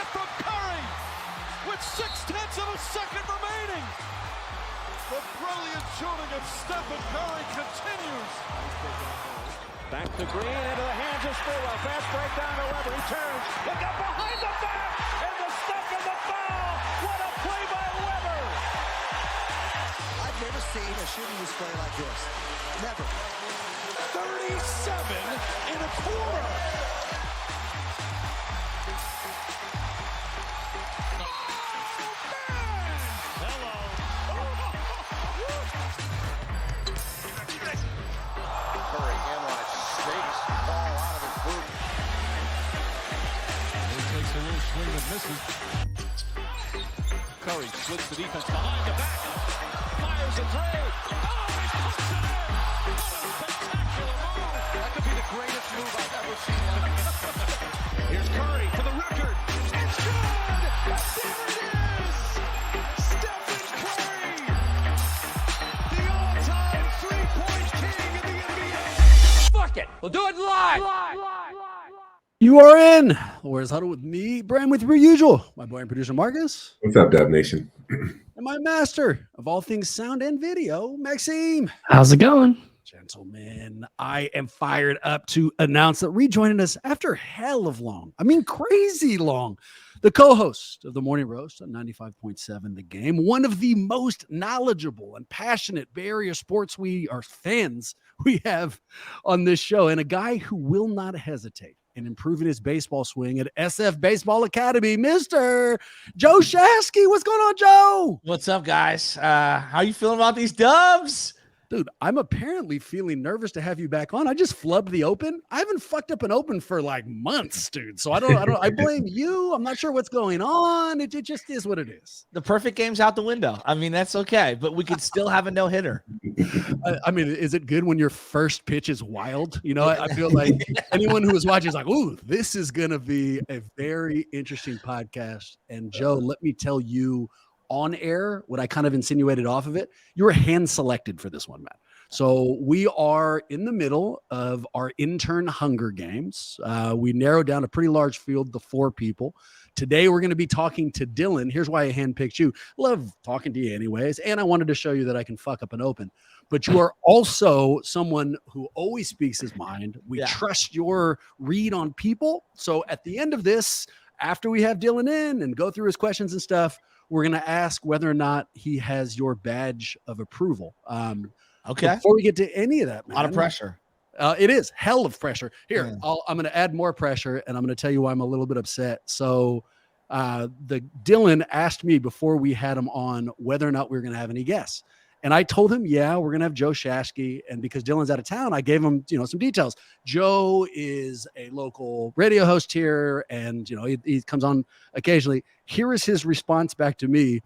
shot from Curry with 0.6 of a second remaining. The brilliant shooting of Stephen Curry continues. Back to Green, into the hands of Stilwell. Fast break down to Weber. He turns. Look up behind the back. And the step and the foul. What a play by Weber. I've never seen a shooting display like this. Never. 37 in a quarter. Curry splits the defense behind the back. Fires a three. Oh, he puts it in. What a spectacular move. That could be the greatest move I've ever seen. Here's Curry for the record. It's good. There it is. Stephen Curry, the all-time three-point king in the NBA. Fuck it. We'll do it live. You are in Where's Huddle with me, Brian, with your usual, my boy and producer Marcus. What's up, Dub Nation? And my master of all things sound and video, Maxime. How's it going? Gentlemen, I am fired up to announce that rejoining us after hell of long, crazy long, the co-host of the Morning Roast on 95.7 The Game, one of the most knowledgeable and passionate Bay Area sports fans we have on this show, and a guy who will not hesitate in improving his baseball swing at SF Baseball Academy, Mr. Joe Shasky. What's going on, Joe? What's up, guys? How you feeling about these Dubs? Dude, I'm apparently feeling nervous to have you back on. I just flubbed the Open. I haven't fucked up an Open for like months, dude. So I blame you. I'm not sure what's going on. It just is what it is. The perfect game's out the window. I mean, that's okay, but we could still have a no-hitter. Is it good when your first pitch is wild? You know, I feel like anyone who is watching is like, ooh, this is going to be a very interesting podcast. And Joe, let me tell you, on air, what I kind of insinuated off of it, you were hand selected for this one, man. So we are in the middle of our intern Hunger Games. We narrowed down a pretty large field to 4 people. Today, we're going to be talking to Dylan. Here's why I handpicked you. Love talking to you anyways. And I wanted to show you that I can fuck up an Open. But you are also someone who always speaks his mind. We trust your read on people. So at the end of this, after we have Dylan in and go through his questions and stuff, we're going to ask whether or not he has your badge of approval. Okay. Before we get to any of that, man. A lot of pressure. It is hell of pressure. Here, I'm going to add more pressure, and I'm going to tell you why I'm a little bit upset. So Dylan asked me before we had him on whether or not we were going to have any guests. And I told him, yeah, we're going to have Joe Shasky. And because Dylan's out of town, I gave him, some details. Joe is a local radio host here, and, he comes on occasionally. Here is his response back to me.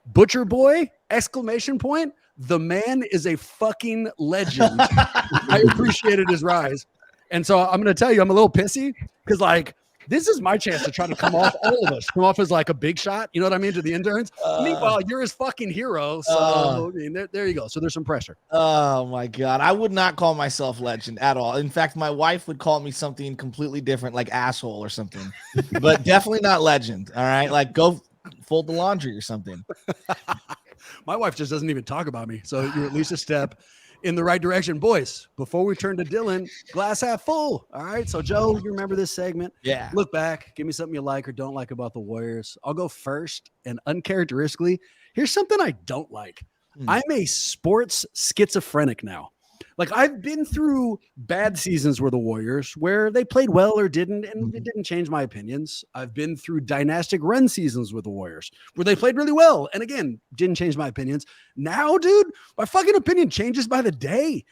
Butcher Boy, ! The man is a fucking legend. I appreciated his rise. And so I'm going to tell you, I'm a little pissy because, this is my chance to try to come off as like a big shot. You know what I mean? To the interns. Meanwhile, you're his fucking hero. So there you go. So there's some pressure. Oh my God. I would not call myself legend at all. In fact, my wife would call me something completely different, like asshole or something, but definitely not legend. All right. Like go fold the laundry or something. My wife just doesn't even talk about me. So you're at least a step in the right direction. Boys, before we turn to Dylan, glass half full. All right. So, Joe, you remember this segment? Yeah. Look back. Give me something you like or don't like about the Warriors. I'll go first. And uncharacteristically, here's something I don't like. I'm a sports schizophrenic now. Like, I've been through bad seasons with the Warriors where they played well or didn't, and it didn't change my opinions. I've been through dynastic run seasons with the Warriors where they played really well, and again, didn't change my opinions. Now, dude, my fucking opinion changes by the day.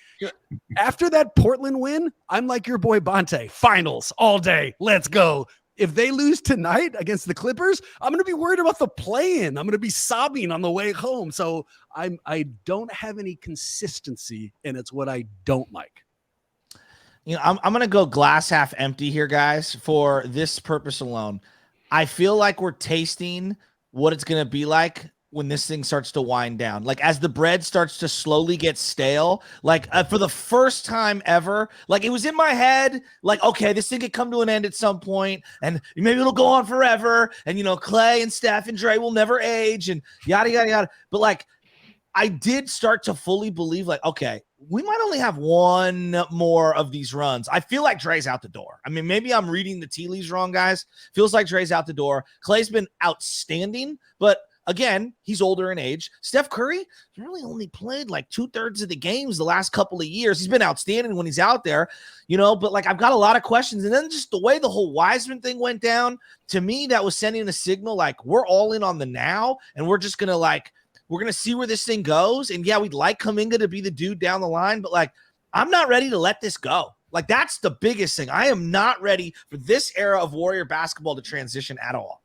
After that Portland win, I'm like your boy Bonte. Finals all day. Let's go. If they lose tonight against the Clippers, I'm going to be worried about the play-in. I'm going to be sobbing on the way home. So I don't have any consistency, and it's what I don't like. I'm going to go glass half empty here, guys, for this purpose alone. I feel like we're tasting what it's going to be like when this thing starts to wind down. Like as the bread starts to slowly get stale, like for the first time ever, like it was in my head, like, okay, this thing could come to an end at some point and maybe it'll go on forever. And, Clay and Steph and Dre will never age and yada, yada, yada. But like, I did start to fully believe like, okay, we might only have one more of these runs. I feel like Dre's out the door. I mean, maybe I'm reading the tea leaves wrong, guys. Feels like Dre's out the door. Clay's been outstanding, but again, he's older in age. Steph Curry really only played like 2/3 of the games the last couple of years. He's been outstanding when he's out there, but like I've got a lot of questions. And then just the way the whole Wiseman thing went down, to me, that was sending a signal like we're all in on the now and we're just going to we're going to see where this thing goes. And yeah, we'd like Kuminga to be the dude down the line, but like, I'm not ready to let this go. Like, that's the biggest thing. I am not ready for this era of Warrior basketball to transition at all.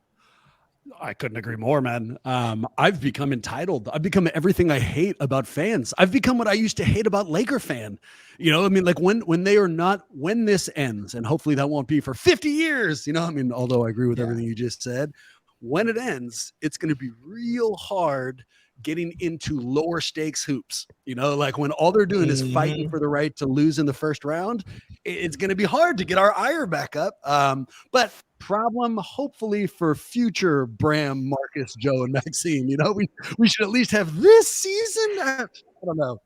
I couldn't agree more, man. I've become entitled. I've become everything I hate about fans. I've become what I used to hate about Laker fan. I mean, like when they are not, when this ends, and hopefully that won't be for 50 years, I mean, although I agree with everything you just said, when it ends, it's going to be real hard getting into lower stakes hoops, like when all they're doing is fighting for the right to lose in the first round, it's going to be hard to get our ire back up. But problem, hopefully for future Bram, Marcus, Joe, and Maxime, we should at least have this season. I don't know.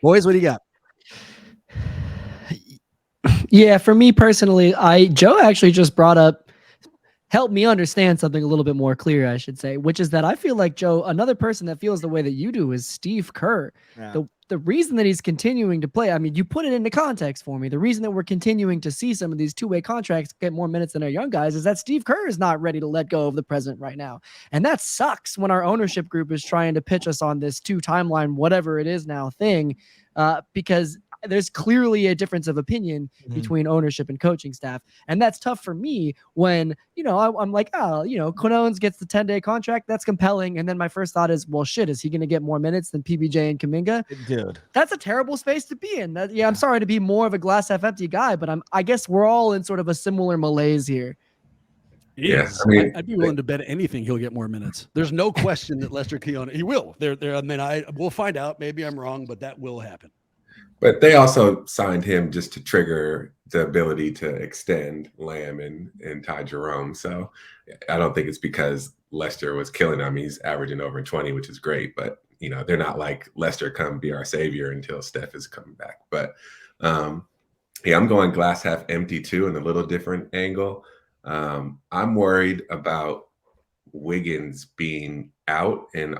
Boys, what do you got? Yeah, for me personally, Joe actually just helped me understand something a little bit more clear, I should say, which is that I feel like, Joe, another person that feels the way that you do is Steve Kerr. Yeah. The reason that he's continuing to play, I mean, you put it into context for me. The reason that we're continuing to see some of these two-way contracts get more minutes than our young guys is that Steve Kerr is not ready to let go of the present right now. And that sucks when our ownership group is trying to pitch us on this 2 timeline, whatever it is now thing, because there's clearly a difference of opinion between ownership and coaching staff. And that's tough for me when, I'm like, Quinones gets the 10-day contract. That's compelling. And then my first thought is, well, shit, is he going to get more minutes than PBJ and Kuminga? Dude, that's a terrible space to be in. I'm sorry to be more of a glass half empty guy, but I guess we're all in sort of a similar malaise here. Yes, I mean, I'd be willing to bet anything he'll get more minutes. There's no question that Lester Keon, he will. I mean, we'll find out. Maybe I'm wrong, but that will happen. But they also signed him just to trigger the ability to extend Lamb and Ty Jerome. So I don't think it's because Lester was killing him. He's averaging over 20, which is great. But, they're not like Lester, come be our savior until Steph is coming back. But, I'm going glass half empty too, in a little different angle. I'm worried about Wiggins being out and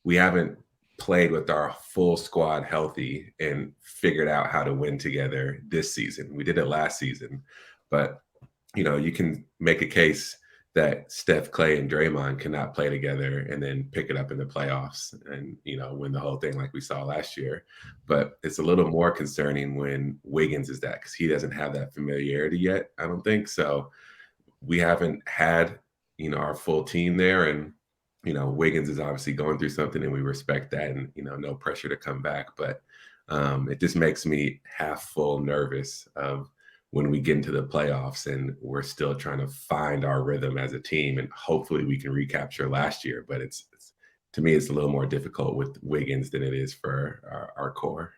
we haven't played with our full squad healthy and figured out how to win together this season. We did it last season, but you can make a case that Steph, Clay, and Draymond cannot play together and then pick it up in the playoffs and win the whole thing like we saw last year. But it's a little more concerning when Wiggins is that, because he doesn't have that familiarity yet, I don't think. So we haven't had our full team there, and Wiggins is obviously going through something, and we respect that, and no pressure to come back. But it just makes me half full nervous of when we get into the playoffs and we're still trying to find our rhythm as a team, and hopefully we can recapture last year. But it's to me, it's a little more difficult with Wiggins than it is for our core.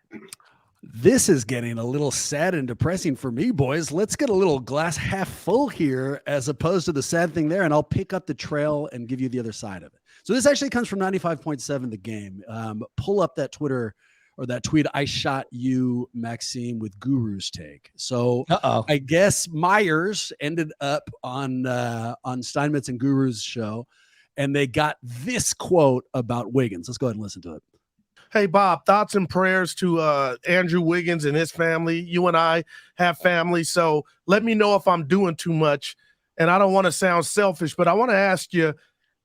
This is getting a little sad and depressing for me, boys. Let's get a little glass half full here as opposed to the sad thing there, and I'll pick up the trail and give you the other side of it. So this actually comes from 95.7 The Game. Pull up that Twitter or that tweet. I shot you, Maxime, with Guru's take. So I guess Myers ended up on Steinmetz and Guru's show, and they got this quote about Wiggins. Let's go ahead and listen to it. Hey, Bob, thoughts and prayers to Andrew Wiggins and his family. You and I have family, so let me know if I'm doing too much. And I don't want to sound selfish, but I want to ask you,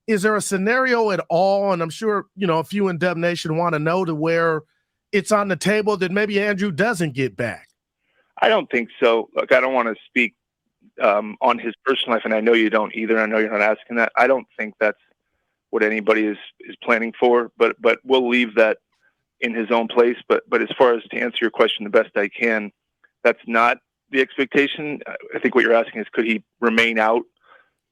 is there a scenario at all, and I'm sure, a few in Dub Nation want to know, to where it's on the table that maybe Andrew doesn't get back? I don't think so. Look, I don't want to speak on his personal life, and I know you don't either. I know you're not asking that. I don't think that's what anybody is planning for, but we'll leave that in his own place. But as far as to answer your question the best I can, that's not the expectation. I think what you're asking is, could he remain out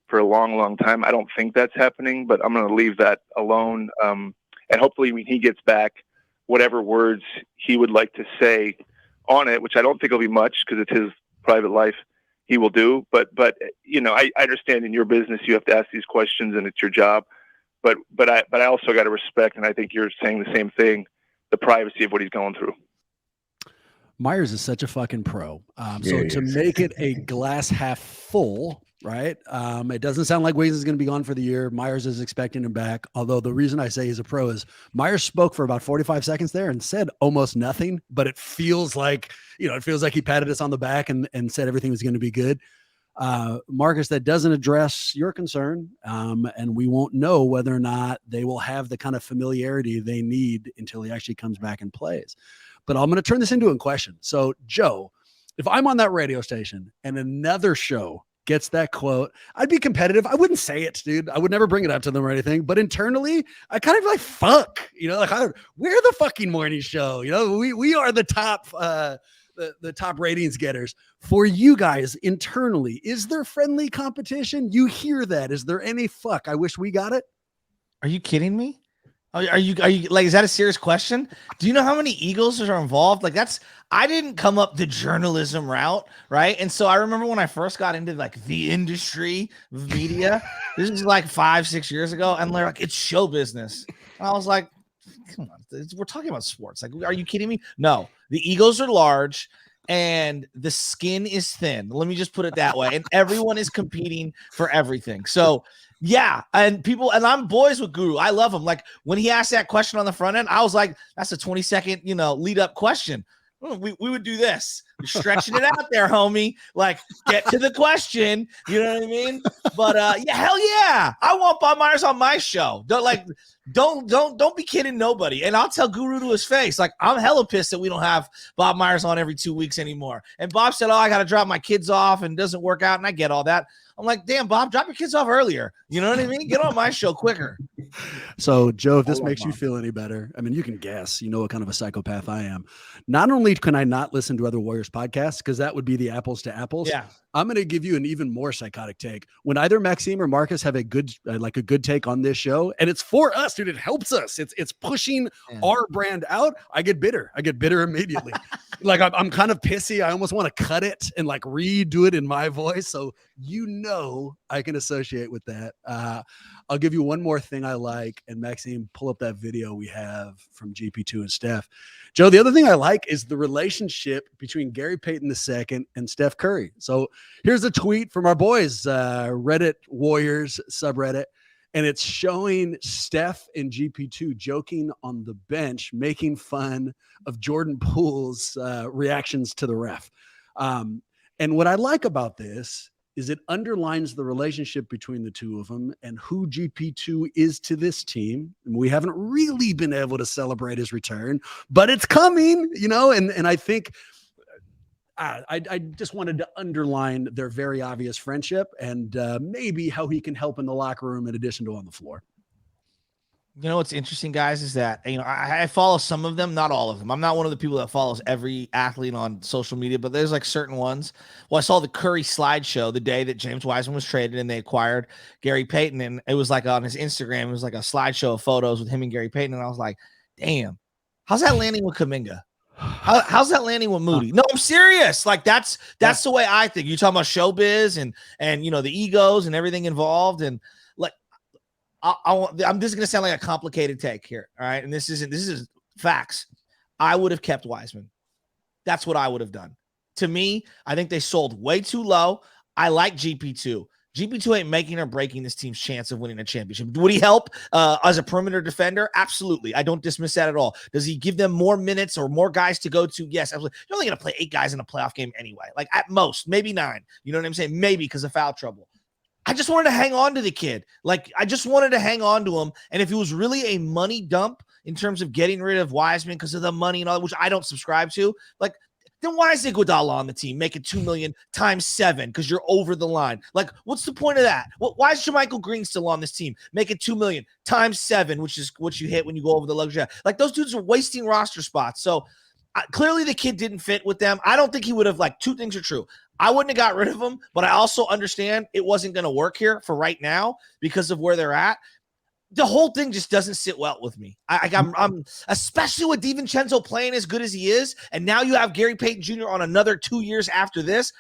for a long, long time. I don't think that's happening, but I'm going to leave that alone. And hopefully when he gets back, whatever words he would like to say on it, which I don't think will be much because it's his private life, he will do. But I understand in your business you have to ask these questions and it's your job. But I also got to respect, and I think you're saying the same thing, the privacy of what he's going through. Myers is such a fucking pro. So to make it a glass half full, right? It doesn't sound like Wiggins is going to be gone for the year. Myers is expecting him back. Although the reason I say he's a pro is Myers spoke for about 45 seconds there and said almost nothing, but it feels like, he patted us on the back and said everything was going to be good. Marcus, that doesn't address your concern. And we won't know whether or not they will have the kind of familiarity they need until he actually comes back and plays. But I'm going to turn this into a question. So, Joe, if I'm on that radio station and another show gets that quote, I'd be competitive. I wouldn't say it, dude. I would never bring it up to them or anything. But internally, I kind of like, fuck, we're the fucking morning show. We are the top, the top ratings getters. For you guys internally, is there friendly competition? You hear that? Is there any fuck? I wish we got it. Are you kidding me? Are you like, is that a serious question? Do you know how many Eagles are involved? Like I didn't come up the journalism route, right? And so I remember when I first got into like the industry of media, this is like 5-6 years ago, and they're like, it's show business. And I was like, come on, we're talking about sports. Like, are you kidding me? No, the egos are large and the skin is thin. Let me just put it that way. And everyone is competing for everything. So yeah, and I'm boys with Guru. I love him. Like when he asked that question on the front end, I was like, that's a 20-second, lead up question. We would do this. You're stretching it out there, homie. Like, get to the question. You know what I mean? But yeah, hell yeah. I want Bob Myers on my show. Don't be kidding nobody. And I'll tell Guru to his face. Like, I'm hella pissed that we don't have Bob Myers on every 2 weeks anymore. And Bob said, I got to drop my kids off and it doesn't work out. And I get all that. I'm like, damn, Bob, drop your kids off earlier. You know what I mean? Get on my show quicker. So, Joe, if this makes you feel any better, I mean, you can guess, what kind of a psychopath I am. Not only can I not listen to other Warriors podcasts, because that would be the apples to apples. Yeah. I'm going to give you an even more psychotic take. When either Maxime or Marcus have a good take on this show, and it's for us, dude, it helps us. It's pushing our brand out. I get bitter immediately. Like I'm kind of pissy. I almost want to cut it and like redo it in my voice. So, I can associate with that. I'll give you one more thing I like, and Maxime, pull up that video we have from GP2 and Steph. Joe, the other thing I like is the relationship between Gary Payton II and Steph Curry. So here's a tweet from our boys, Reddit Warriors subreddit, and it's showing Steph and GP2 joking on the bench, making fun of Jordan Poole's reactions to the ref. And what I like about this is it underlines the relationship between the two of them and who GP2 is to this team. And we haven't really been able to celebrate his return, but it's coming, and I think I just wanted to underline their very obvious friendship and maybe how he can help in the locker room in addition to on the floor. You know what's interesting, guys, is that I follow some of them, not all of them. I'm not one of the people that follows every athlete on social media, but there's like certain ones. Well, I saw the Curry slideshow the day that James Wiseman was traded and they acquired Gary Payton, and it was like on his Instagram, it was like a slideshow of photos with him and Gary Payton, and I was like, damn, how's that landing with Kuminga? How's that landing with Moody? No, I'm serious. Like that's the way I think. You're talking about showbiz and the egos and everything involved, and this is going to sound like a complicated take here. All right. And this is facts. I would have kept Wiseman. That's what I would have done. To me, I think they sold way too low. I like GP2. GP2 ain't making or breaking this team's chance of winning a championship. Would he help as a perimeter defender? Absolutely. I don't dismiss that at all. Does he give them more minutes or more guys to go to? Yes, absolutely. You're only going to play 8 guys in a playoff game anyway. Like at most, maybe 9. You know what I'm saying? Maybe because of foul trouble. I just wanted to hang on to the kid. Like, I just wanted to hang on to him. And if it was really a money dump in terms of getting rid of Wiseman because of the money and all, which I don't subscribe to, like, then why is Iguodala on the team making $2 million times 7 because you're over the line? Like, what's the point of that? Why is JaMychal Green still on this team making $2 million times 7, which is what you hit when you go over the luxury? Like, those dudes are wasting roster spots. So clearly the kid didn't fit with them. I don't think he would have, like, 2 things are true. I wouldn't have got rid of him, but I also understand it wasn't going to work here for right now because of where they're at. The whole thing just doesn't sit well with me. I'm especially with DiVincenzo playing as good as he is, and now you have Gary Payton Jr. on another 2 years after this.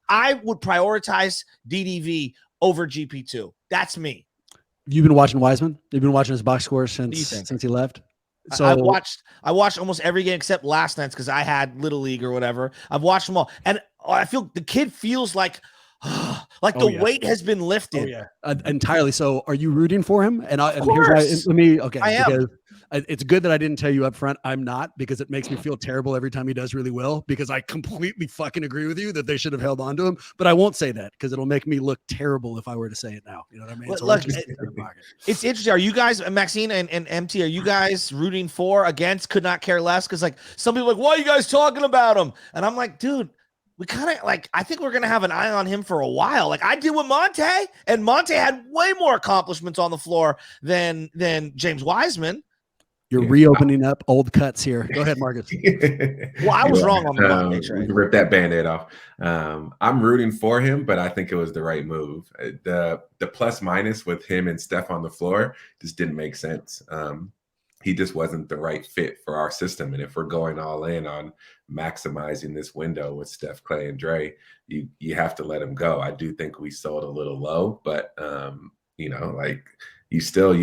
I would prioritize DDV over GP2. That's me. You've been watching Wiseman? You've been watching his box score since he left? So I watched almost every game except last night's because I had Little League or whatever. I've watched them all, and I feel the kid feels like the weight has been lifted. Oh, yeah. Entirely. So are you rooting for him? And here's why. I am. It's good that I didn't tell you up front. I'm not, because it makes me feel terrible every time he does really well, because I completely fucking agree with you that they should have held on to him. But I won't say that because it'll make me look terrible if I were to say it now. You know what I mean? So look, it's interesting. Are you guys, Maxine and MT, are you guys rooting for, against, could not care less? Because like some people are like, why are you guys talking about him? And I'm like, dude, we kind of like, I think we're going to have an eye on him for a while. Like I did with Monte, and Monte had way more accomplishments on the floor than James Wiseman. You're reopening up old cuts here. Go ahead, Marcus. Well, I was wrong on the Monte trade. We can rip that Band-Aid off. I'm rooting for him, but I think it was the right move. The plus minus with him and Steph on the floor just didn't make sense. He just wasn't the right fit for our system. And if we're going all in on maximizing this window with Steph, Clay, and Dre, you have to let him go. I do think we sold a little low, but you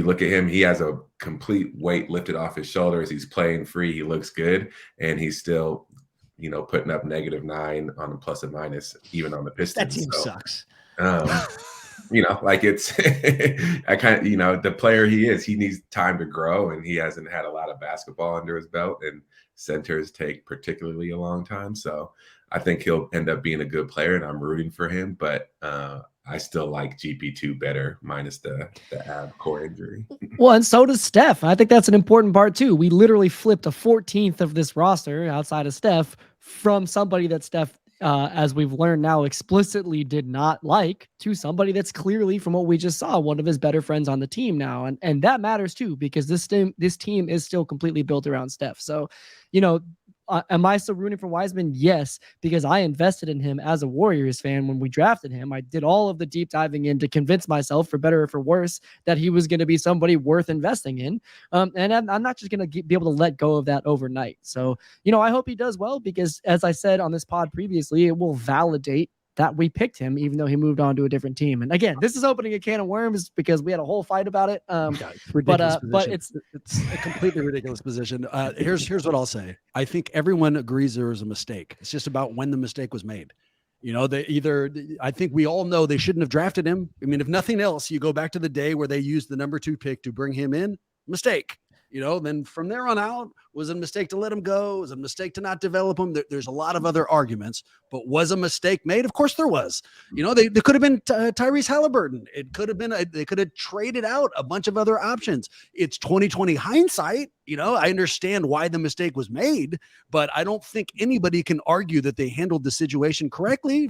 look at him, he has a complete weight lifted off his shoulders. He's playing free. He looks good. And he's still, putting up -9 on a plus and minus, even on the Pistons. That team sucks. It's the player he is, he needs time to grow, and he hasn't had a lot of basketball under his belt, and centers take particularly a long time. So I think he'll end up being a good player, and I'm rooting for him, but I still like GP2 better, minus the ab core injury. Well, and so does Steph. I think that's an important part too. We literally flipped a 14th of this roster outside of Steph from somebody that Steph, as we've learned now, explicitly did not like, to somebody that's clearly, from what we just saw, one of his better friends on the team now. And that matters too, because this team is still completely built around Steph. So, am I still rooting for Wiseman? Yes, because I invested in him as a Warriors fan when we drafted him. I did all of the deep diving in to convince myself, for better or for worse, that he was going to be somebody worth investing in. And I'm not just going to be able to let go of that overnight. So, I hope he does well, because as I said on this pod previously, it will validate that we picked him, even though he moved on to a different team. And again, this is opening a can of worms because we had a whole fight about it. But it's a completely ridiculous position. Here's what I'll say. I think everyone agrees there was a mistake. It's just about when the mistake was made. I think we all know they shouldn't have drafted him. I mean, if nothing else, you go back to the day where they used the number 2 pick to bring him in. Mistake. Then from there on out, was it a mistake to let him go? Was it a mistake to not develop him? There's a lot of other arguments, but was a mistake made? Of course there was. They could have been Tyrese Halliburton. It could have been, they could have traded out a bunch of other options. It's 2020 hindsight. I understand why the mistake was made, but I don't think anybody can argue that they handled the situation correctly.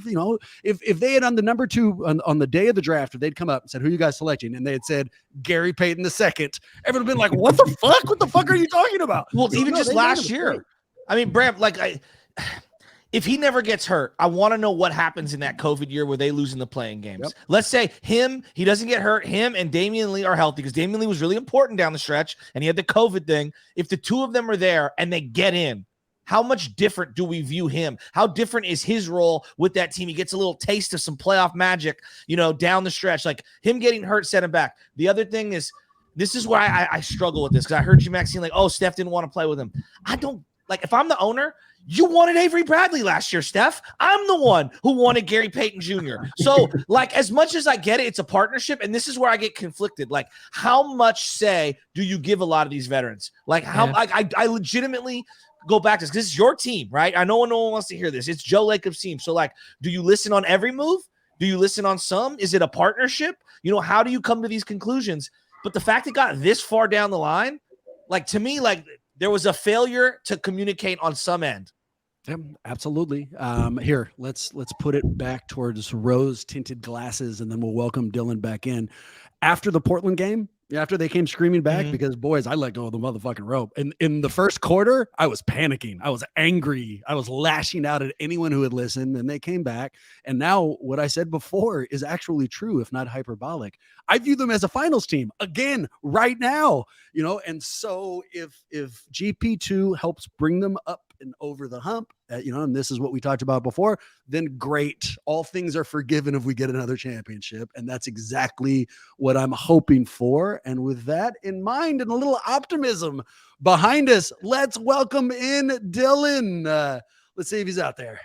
If they had on the number 2 on the day of the draft, if they'd come up and said, who are you guys selecting? And they had said Gary Payton II, everyone would have been like, what the fuck? What the fuck are you talking about? Well, even just last year. I mean, Bram, if he never gets hurt, I want to know what happens in that COVID year where they lose in the playing games. Yep. Let's say he doesn't get hurt, him and Damian Lee are healthy, because Damian Lee was really important down the stretch and he had the COVID thing. If the two of them are there and they get in, how much different do we view him? How different is his role with that team? He gets a little taste of some playoff magic, down the stretch. Like him getting hurt set him back. The other thing is, this is why I struggle with this, because I heard you, Maxine, Steph didn't want to play with him. I don't, if I'm the owner, you wanted Avery Bradley last year, Steph. I'm the one who wanted Gary Payton Jr. So, as much as I get it, it's a partnership, and this is where I get conflicted. How much say do you give a lot of these veterans? I legitimately go back to this, because this is your team, right? I know no one wants to hear this. It's Joe Lacob's team. So, do you listen on every move? Do you listen on some? Is it a partnership? How do you come to these conclusions? But the fact it got this far down the line, to me, there was a failure to communicate on some end. Yeah, absolutely. Here, let's put it back towards rose tinted glasses, and then we'll welcome Dylan back in. After the Portland game, After they came screaming back, Mhm. because boys, I let go of the motherfucking rope. And in the first quarter, I was panicking. I was angry. I was lashing out at anyone who had listened, and they came back. And now what I said before is actually true, if not hyperbolic. I view them as a finals team again right now, and so if GP2 helps bring them up and over the hump, and this is what we talked about before, then great. All things are forgiven if we get another championship. And that's exactly what I'm hoping for. And with that in mind and a little optimism behind us, let's welcome in Dylan. Let's see if he's out there.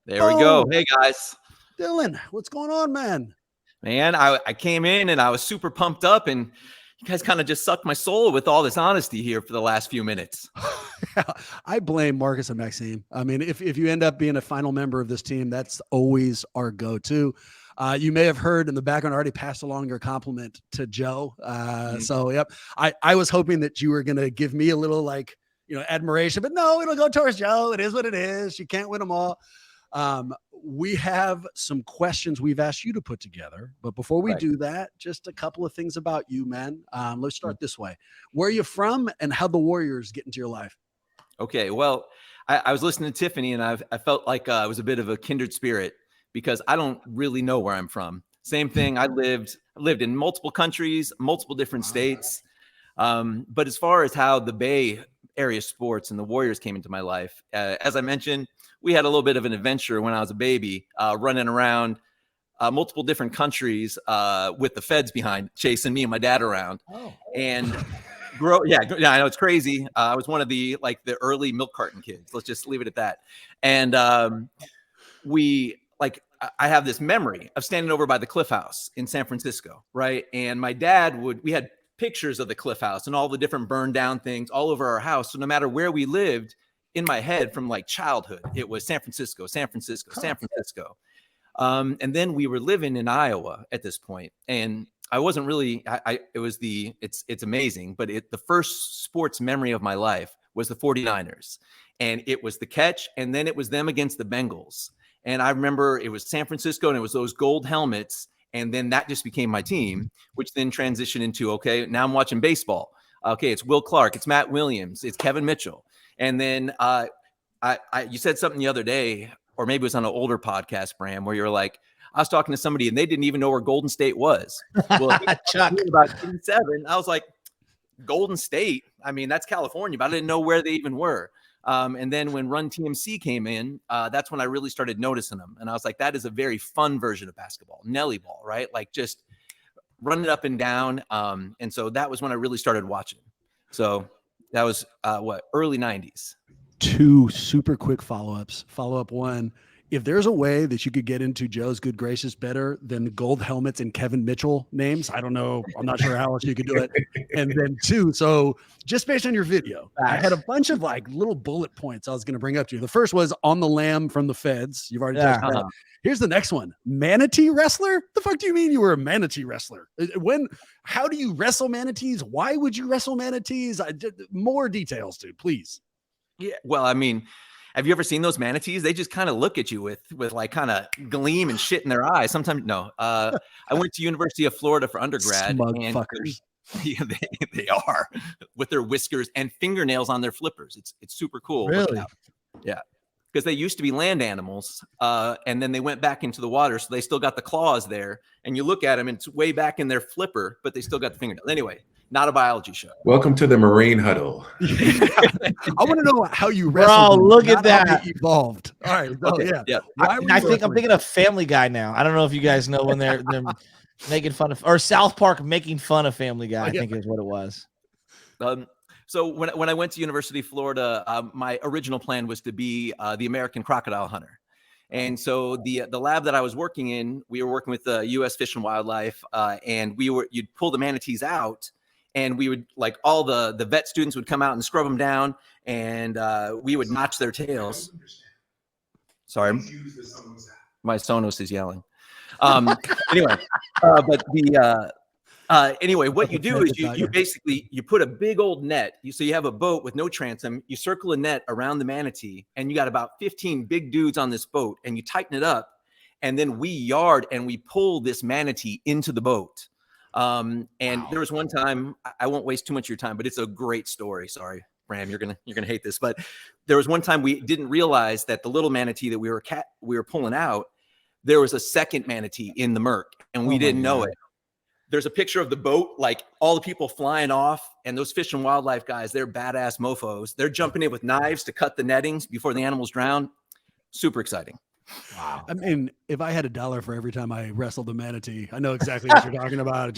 There we go. Hey, guys. Dylan, what's going on, man? Man, I came in and I was super pumped up, and you guys kind of just sucked my soul with all this honesty here for the last few minutes. I blame Marcus and Maxime. I mean, if you end up being a final member of this team, that's always our go-to. You may have heard in the background, I already passed along your compliment to Joe. So, yep. I was hoping that you were going to give me a little admiration, but no, it'll go towards Joe. It is what it is. You can't win them all. We have some questions we've asked you to put together, but before we do that, just a couple of things about you, man. Let's start this way. Where are you from, and how the Warriors get into your life? Okay, well, I was listening to Tiffany, and I felt like I was a bit of a kindred spirit because I don't really know where I'm from. Same thing. I lived in multiple countries, multiple different states. But as far as how the Bay Area sports and the Warriors came into my life, as I mentioned, we had a little bit of an adventure when I was a baby, running around multiple different countries with the feds behind, chasing me and my dad around. And I know it's crazy. I was one of the early milk carton kids. Let's just leave it at that. And I have this memory of standing over by the Cliff House in San Francisco, right? And my dad we had pictures of the Cliff House and all the different burned down things all over our house. So no matter where we lived, in my head from childhood, it was San Francisco, San Francisco, San Francisco. And then we were living in Iowa at this point, and I wasn't really, it's amazing, but the first sports memory of my life was the 49ers, and it was the catch, and then it was them against the Bengals. And I remember it was San Francisco, and it was those gold helmets, and then that just became my team, which then transitioned into, okay, now I'm watching baseball. Okay, it's Will Clark, it's Matt Williams, it's Kevin Mitchell. And then you said something the other day, or maybe it was on an older podcast, Bram, where you're like, I was talking to somebody and they didn't even know where Golden State was. Well, Chuck. About 87, I was like, Golden State? I mean, that's California, but I didn't know where they even were. And then when Run TMC came in, that's when I really started noticing them. And I was like, that is a very fun version of basketball, Nelly ball, right? Like just running up and down. And so that was when I really started watching. So that was early 90s. Two super quick follow-ups. Follow-up one, if there's a way that you could get into Joe's good graces better than gold helmets and Kevin Mitchell names, I don't know. I'm not sure how else you could do it. And then two, so just based on your video, I had a bunch of little bullet points I was going to bring up to you. The first was on the lam from the feds. You've already touched that. Here's the next one. Manatee wrestler? The fuck do you mean you were a manatee wrestler? How do you wrestle manatees? Why would you wrestle manatees? More details, dude, please. Yeah. Well, I mean, have you ever seen those manatees? They just kind of look at you with kind of gleam and shit in their eyes. Sometimes, no. I went to University of Florida for undergrad. Smug and fuckers. Yeah, they are, with their whiskers and fingernails on their flippers. It's super cool. Really? Yeah. Because they used to be land animals, and then they went back into the water, so they still got the claws there. And you look at them, and it's way back in their flipper, but they still got the fingernails. Anyway, not a biology show. Welcome to the Marine Huddle. I want to know how you wrestled. Bro, look at that. Evolved. All right. So, Okay, yeah. I'm thinking of Family Guy now. I don't know if you guys know when they're making fun of, or South Park making fun of Family Guy, I think is what it was. So when I went to University of Florida, my original plan was to be the American crocodile hunter. And so the lab that I was working in, we were working with the U.S. Fish and Wildlife, and you'd pull the manatees out, and we would, like, all the vet students would come out and scrub them down, and we would notch their tails. Sorry, my Sonos is yelling. Anyway, anyway, what you do is you basically put a big old net. So you have a boat with no transom. You circle a net around the manatee, and you got about 15 big dudes on this boat, and you tighten it up, and then we yard and we pull this manatee into the boat. And there was one time, I won't waste too much of your time, but it's a great story. Sorry, Bram, you're gonna hate this, but there was one time we didn't realize that the little manatee that we were pulling out, there was a second manatee in the murk, and we didn't know it. There's a picture of the boat, like all the people flying off, and those fish and wildlife guys, they're badass mofos. They're jumping in with knives to cut the nettings before the animals drown. Super exciting. Wow. I mean, if I had $1 for every time I wrestled a manatee, I know exactly what you're talking about. It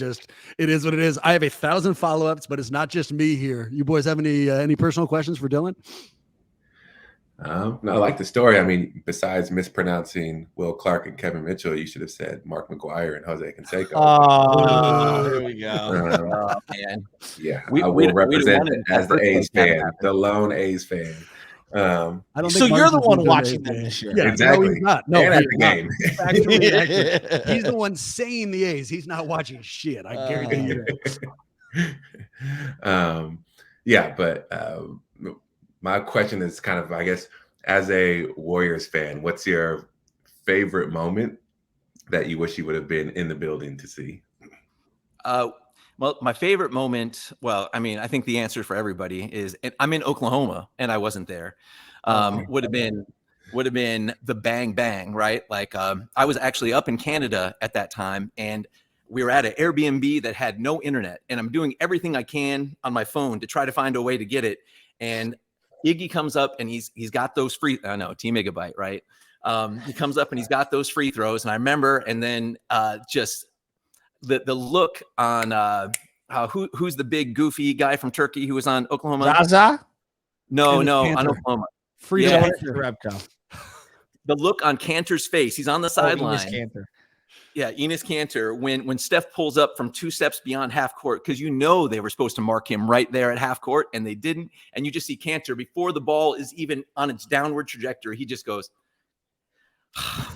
is what it is. I have 1,000 follow-ups, but it's not just me here. You boys have any personal questions for Dylan? No, I like the story. I mean, besides mispronouncing Will Clark and Kevin Mitchell, you should have said Mark McGuire and Jose Canseco. Oh, there we go. Oh, man. Yeah, I will represent it as the A's fan, the lone A's fan. I don't so think you're the Marcus one is watching an them A's this year. Yeah, Exactly. No, he's not. No, And at he's the not. game. Factually accurate. He's the one saying the A's. He's not watching shit. I guarantee you that. Yeah, but my question is kind of, I guess, as a Warriors fan, what's your favorite moment that you wish you would have been in the building to see? Well, my favorite moment, well, I mean, I think the answer for everybody is, I'm in Oklahoma and I wasn't there. Would have been the bang bang, right? Like I was actually up in Canada at that time, and we were at an Airbnb that had no internet, and I'm doing everything I can on my phone to try to find a way to get it. And Iggy comes up and he's got those free, I know, T Megabyte, right? He comes up and he's got those free throws, and I remember, and then just the look on who's the big goofy guy from Turkey who was on Oklahoma? Zaza? No, Cantor. on Oklahoma. Freedom. Yeah. The look on Cantor's face. He's on the sideline. Yeah, Enes Kanter. When Steph pulls up from 2 steps beyond half court, because you know they were supposed to mark him right there at half court, and they didn't. And you just see Kanter before the ball is even on its downward trajectory. He just goes,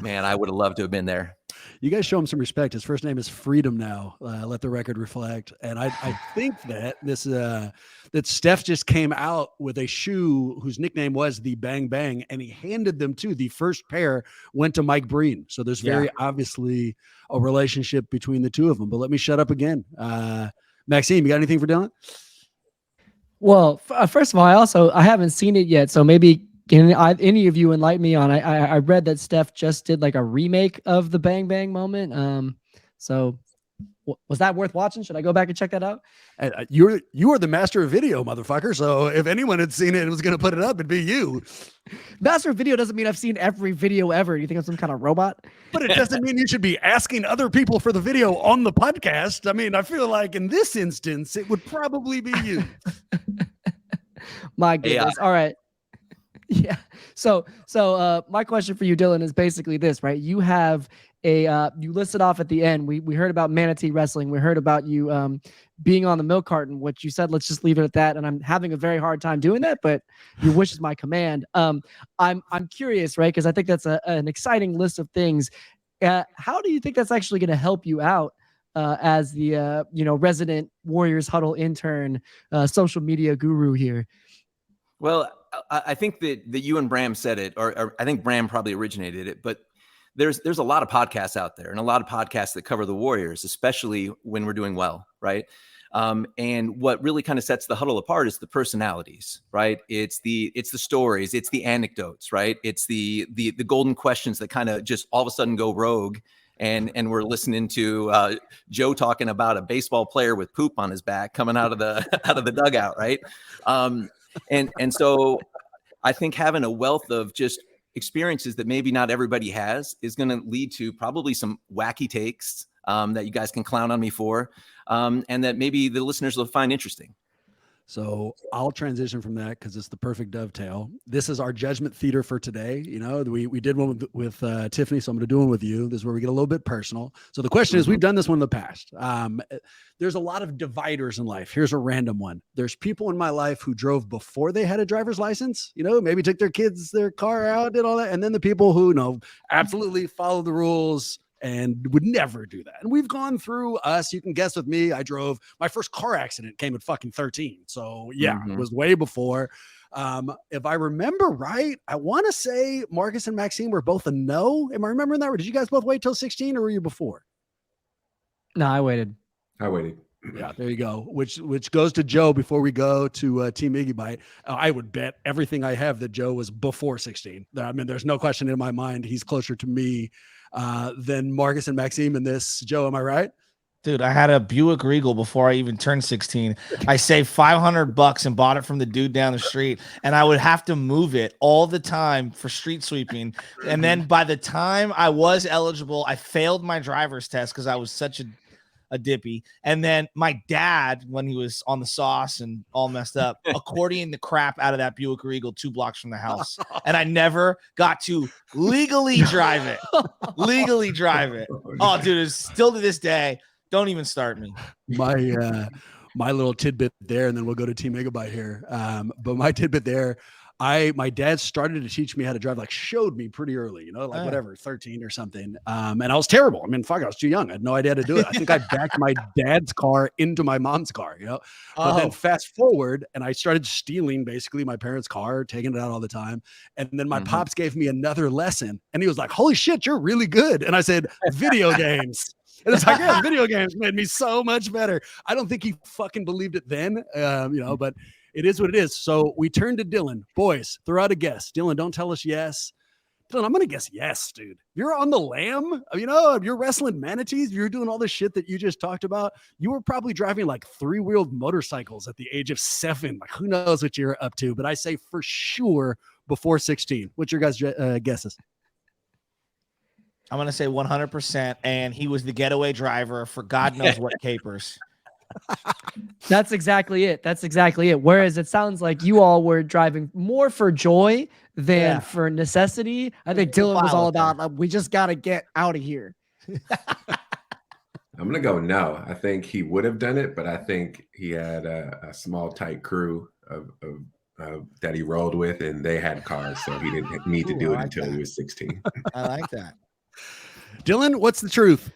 man, I would have loved to have been there. You guys show him some respect. His first name is Freedom now. Let the record reflect. And I think that that Steph just came out with a shoe whose nickname was the Bang Bang, and he handed them to the first pair went to Mike Breen. So there's very obviously a relationship between the two of them. But let me shut up again. Maxime, you got anything for Dylan? Well, first of all, I haven't seen it yet, so maybe can any of you enlighten me on? I read that Steph just did like a remake of the Bang Bang moment. So was that worth watching? Should I go back and check that out? You are the master of video, motherfucker. So if anyone had seen it and was going to put it up, it'd be you. Master of video doesn't mean I've seen every video ever. You think I'm some kind of robot? But it doesn't mean you should be asking other people for the video on the podcast. I mean, I feel like in this instance, it would probably be you. My goodness. All right. Yeah. So my question for you, Dylan, is basically this, right? You have you listed off at the end. We heard about manatee wrestling. We heard about you being on the milk carton, which you said, let's just leave it at that. And I'm having a very hard time doing that, but your wish is my command. I'm curious, right? Because I think that's an exciting list of things. How do you think that's actually going to help you out as the resident Warriors Huddle intern, social media guru here? Well, I think that you and Bram said it, or I think Bram probably originated it, but there's a lot of podcasts out there and a lot of podcasts that cover the Warriors, especially when we're doing well, right? And what really kind of sets the Huddle apart is the personalities, right? It's the stories, it's the anecdotes, right? It's the golden questions that kind of just all of a sudden go rogue. And we're listening to Joe talking about a baseball player with poop on his back coming out of the dugout, right? And so I think having a wealth of just experiences that maybe not everybody has is going to lead to probably some wacky takes that you guys can clown on me for, and that maybe the listeners will find interesting. So I'll transition from that because it's the perfect dovetail. This is our Judgment Theater for today. We did one with Tiffany, so I'm going to do one with you. This is where we get a little bit personal. So the question is, we've done this one in the past. There's a lot of dividers in life. Here's a random one. There's people in my life who drove before they had a driver's license, maybe took their car out, did all that. And then the people who, absolutely follow the rules and would never do that. And we've gone through us. You can guess with me. I drove my first car accident came at fucking 13. So yeah, It was way before. If I remember right, I want to say Marcus and Maxime were both a no. Am I remembering that? Or did you guys both wait till 16 or were you before? No, I waited. I waited. Yeah, there you go. Which goes to Joe before we go to Team Iggy Bite. I would bet everything I have that Joe was before 16. I mean, there's no question in my mind he's closer to me than Marcus and Maxime in this. Joe, am I right? Dude, I had a Buick Regal before I even turned 16. I saved $500 and bought it from the dude down the street, and I would have to move it all the time for street sweeping. And then by the time I was eligible, I failed my driver's test because I was such a dippy. And then my dad, when he was on the sauce and all messed up, accordioned the crap out of that Buick Regal 2 blocks from the house. And I never got to legally drive it. Oh, dude, it's still to this day. Don't even start me. My little tidbit there, and then we'll go to Team Megabyte here. But my tidbit there, my dad started to teach me how to drive, like showed me pretty early, whatever, 13 or something. And I was terrible. I mean, fuck, I was too young. I had no idea how to do it. I think I backed my dad's car into my mom's car, But then fast forward, and I started stealing basically my parents' car, taking it out all the time. And then my pops gave me another lesson, and he was like, "Holy shit, you're really good." And I said, "Video games." And it's like, yeah, video games made me so much better. I don't think he fucking believed it then, but it is what it is. So we turn to Dylan. Boys, throw out a guess. Dylan, don't tell us yes. Dylan, I'm going to guess yes, dude. You're on the lam. You're wrestling manatees. You're doing all the shit that you just talked about. You were probably driving like 3-wheeled motorcycles at the age of 7. Like, who knows what you're up to? But I say for sure before 16. What's your guys' guesses? I'm going to say 100%, and he was the getaway driver for God knows what capers. That's exactly it. Whereas it sounds like you all were driving more for joy than for necessity. I think Dylan was all about, we just got to get out of here. I'm going to go no. I think he would have done it, but I think he had a small, tight crew of that he rolled with, and they had cars, so he didn't need to do it until he was 16. I like that. Dylan, what's the truth?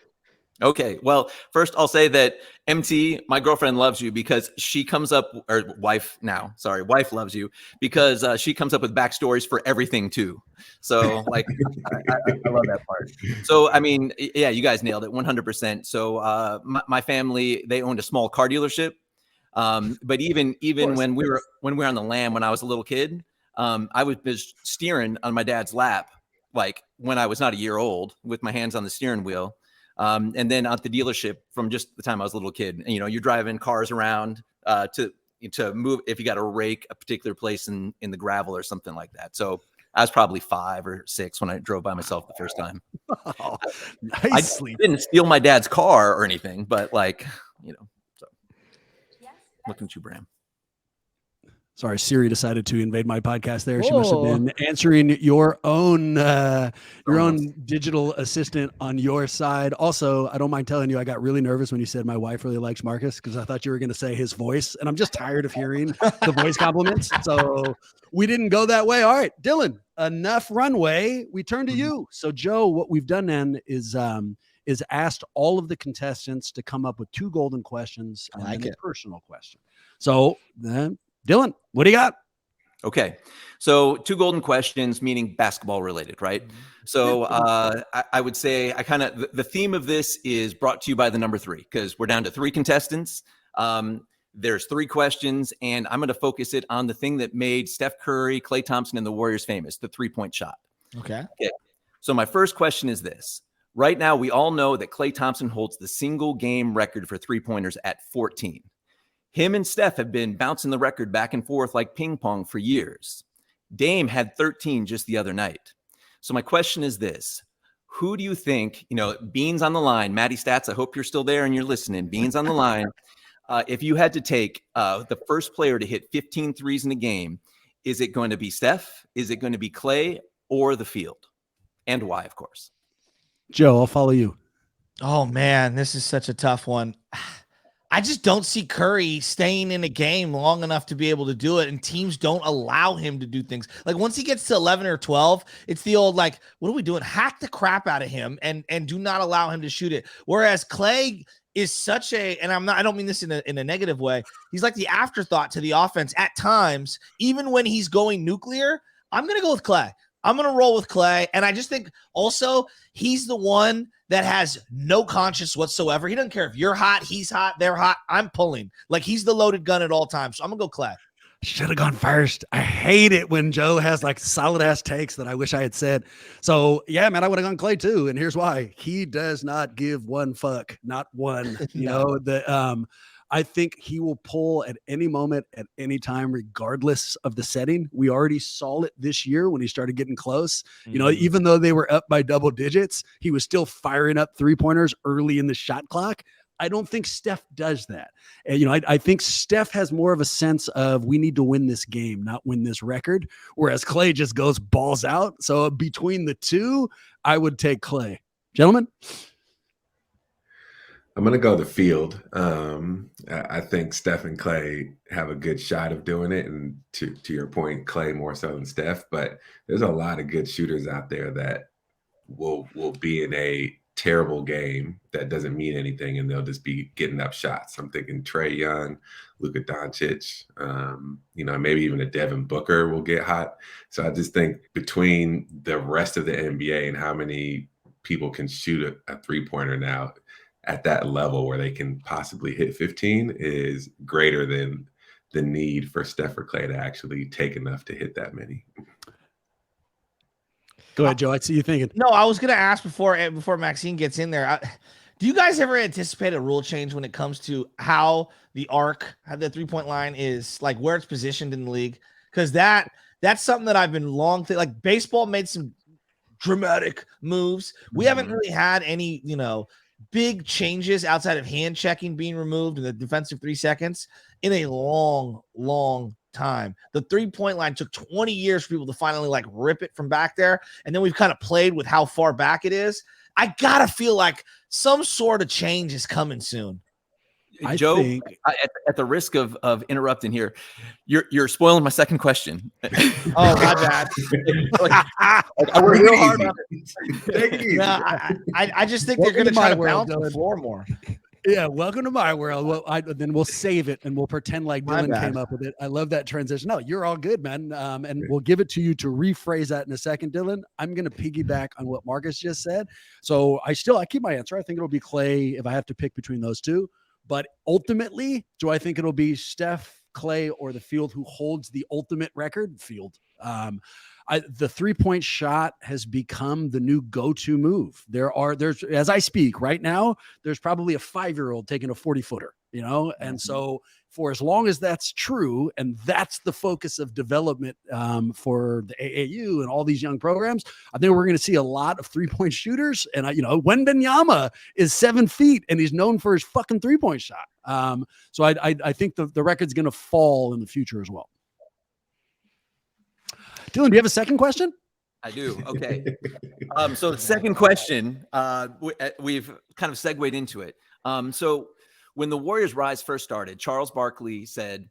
Okay. Well, first I'll say that MT, my girlfriend, loves you because she comes up, or wife loves you because she comes up with backstories for everything too. So like, I love that part. So, I mean, yeah, you guys nailed it 100%. So my family, they owned a small car dealership. But even when we were on the lam, when I was a little kid, I was just steering on my dad's lap, like when I was not a year old, with my hands on the steering wheel. And then at the dealership from just the time I was a little kid, and, you're driving cars around to move if you got to rake a particular place in the gravel or something like that. So I was probably 5 or 6 when I drove by myself the first time. Oh, I didn't steal my dad's car or anything, but so looking at you, Bram. Sorry, Siri decided to invade my podcast there. She must have been answering your own digital assistant on your side. Also, I don't mind telling you, I got really nervous when you said my wife really likes Marcus because I thought you were going to say his voice, and I'm just tired of hearing the voice compliments. So we didn't go that way. All right, Dylan, enough runway. We turn to you. So Joe, what we've done then is asked all of the contestants to come up with 2 golden questions and a personal question. So then, Dylan, what do you got? Okay. So 2 golden questions, meaning basketball related, right? So I would say the theme of this is brought to you by the number 3, because we're down to 3 contestants. There's 3 questions, and I'm going to focus it on the thing that made Steph Curry, Klay Thompson, and the Warriors famous, the 3-point shot. Okay. So my first question is this. Right now, we all know that Klay Thompson holds the single game record for 3-pointers at 14. Him and Steph have been bouncing the record back and forth like ping pong for years. Dame had 13 just the other night. So my question is this. Who do you think, Beans on the line, Matty Stats, I hope you're still there and you're listening. Beans on the line. If you had to take the first player to hit 15 threes in a game, is it going to be Steph? Is it going to be Klay or the field? And why, of course. Joe, I'll follow you. Oh, man, this is such a tough one. I just don't see Curry staying in a game long enough to be able to do it, and teams don't allow him to do things. Like once he gets to 11 or 12, it's the old like, what are we doing? Hack the crap out of him and do not allow him to shoot it. Whereas Klay is such a, and I don't mean this in a negative way. He's like the afterthought to the offense at times, even when he's going nuclear. I'm gonna go with Klay. I'm going to roll with Clay. And I just think also he's the one that has no conscience whatsoever. He doesn't care if you're hot, he's hot, they're hot. I'm pulling. Like, he's the loaded gun at all times. So I'm going to go Clay. Should have gone first. I hate it when Joe has like solid ass takes that I wish I had said. So yeah, man, I would have gone Clay too. And here's why. He does not give one fuck, not one. You know, I think he will pull at any moment, at any time, regardless of the setting. We already saw it this year when he started getting close. You know, even though they were up by double digits, he was still firing up 3-pointers early in the shot clock. I don't think Steph does that. And, you know, I think Steph has more of a sense of we need to win this game, not win this record, whereas Clay just goes balls out. So between the two, I would take Clay. Gentlemen? I'm going to go the field. I think Steph and Clay have a good shot of doing it. And to your point, Clay more so than Steph. But there's a lot of good shooters out there that will be in a terrible game that doesn't mean anything, and they'll just be getting up shots. I'm thinking Trae Young, Luka Doncic, you know, maybe even a Devin Booker will get hot. So I just think between the rest of the NBA and how many people can shoot a 3-pointer now at that level where they can possibly hit 15 is greater than the need for Steph or Clay to actually take enough to hit that many. Go ahead, Joe. I see you thinking. No, I was going to ask before Maxine gets in there. Do you guys ever anticipate a rule change when it comes to how the 3-point line is, like where it's positioned in the league? Because that's something that I've been like baseball made some dramatic moves. We haven't really had any, you know, big changes outside of hand checking being removed in the defensive 3 seconds in a long, long time. The 3-point line took 20 years for people to finally like rip it from back there. And then we've kind of played with how far back it is. I gotta feel like some sort of change is coming soon. Joe, at the risk of interrupting here, you're spoiling my second question. Oh, my bad. I worked real hard on it. No, I just think they're going to try to bounce the floor more. Yeah, welcome to my world. Well, then we'll save it and we'll pretend like Dylan came up with it. I love that transition. No, you're all good, man. And we'll give it to you to rephrase that in a second, Dylan. I'm going to piggyback on what Marcus just said. So I keep my answer. I think it'll be Clay if I have to pick between those two. But ultimately, do I think it'll be Steph, Clay, or the field who holds the ultimate record? Field. The 3-point shot has become the new go-to move. There's as I speak right now, there's probably a 5-year-old taking a 40-footer, you know? And so for as long as that's true, and that's the focus of development for the AAU and all these young programs, I think we're going to see a lot of 3-point shooters. And, you know, Wembanyama is 7 feet and he's known for his fucking 3-point shot. So I think the record's going to fall in the future as well. Dylan, do you have a second question? I do. Okay. So the second question, we've kind of segued into it. So when the Warriors Rise first started, Charles Barkley said,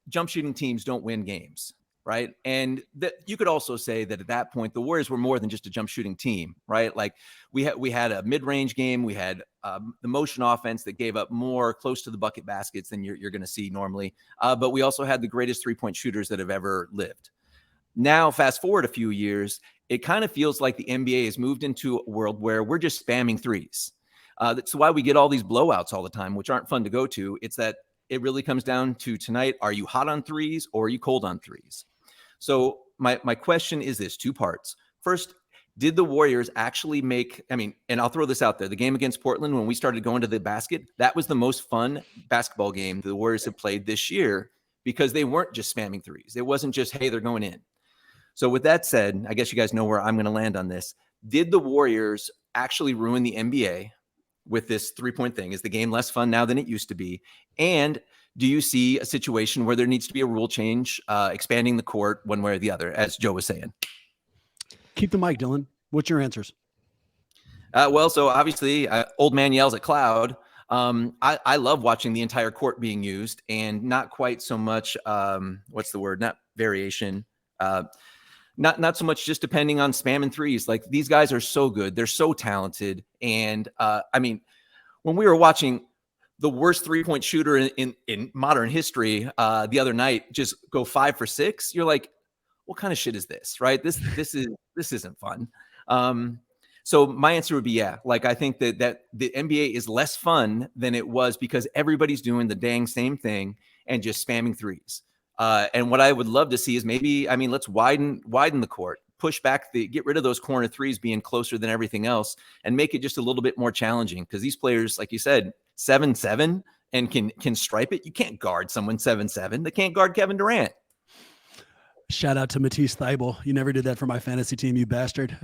jump shooting teams don't win games, right? And that you could also say that at that point, the Warriors were more than just a jump shooting team, right? Like we had a mid-range game. We had the motion offense that gave up more close to the bucket baskets than you're going to see normally. But we also had the greatest 3-point shooters that have ever lived. Now, fast forward a few years, it kind of feels like the NBA has moved into a world where we're just spamming threes. That's why we get all these blowouts all the time, which aren't fun to go to. It's that it really comes down to tonight, are you hot on threes or are you cold on threes? So my question is this, 2 parts. First, did the Warriors actually and I'll throw this out there. The game against Portland, when we started going to the basket, that was the most fun basketball game the Warriors have played this year because they weren't just spamming threes. It wasn't just, hey, they're going in. So with that said, I guess you guys know where I'm going to land on this. Did the Warriors actually ruin the NBA with this 3-point thing? Is the game less fun now than it used to be? And do you see a situation where there needs to be a rule change, expanding the court one way or the other, as Joe was saying? Keep the mic, Dylan. What's your answers? Well, so obviously, old man yells at cloud. I love watching the entire court being used and not quite so much, what's the word? Not variation. Not so much just depending on spam and threes. Like these guys are so good. They're so talented. And when we were watching the worst 3-point shooter in modern history the other night just go 5 for 6, you're like, what kind of shit is this, right? This isn't fun. So my answer would be, yeah. Like, I think that the NBA is less fun than it was because everybody's doing the dang same thing and just spamming threes. And what I would love to see is maybe, let's widen the court, push back get rid of those corner threes being closer than everything else, and make it just a little bit more challenging. Because these players, like you said, 7'7" and can stripe it. You can't guard someone 7'7". They can't guard Kevin Durant. Shout out to Matisse Thybulle. You never did that for my fantasy team, you bastard.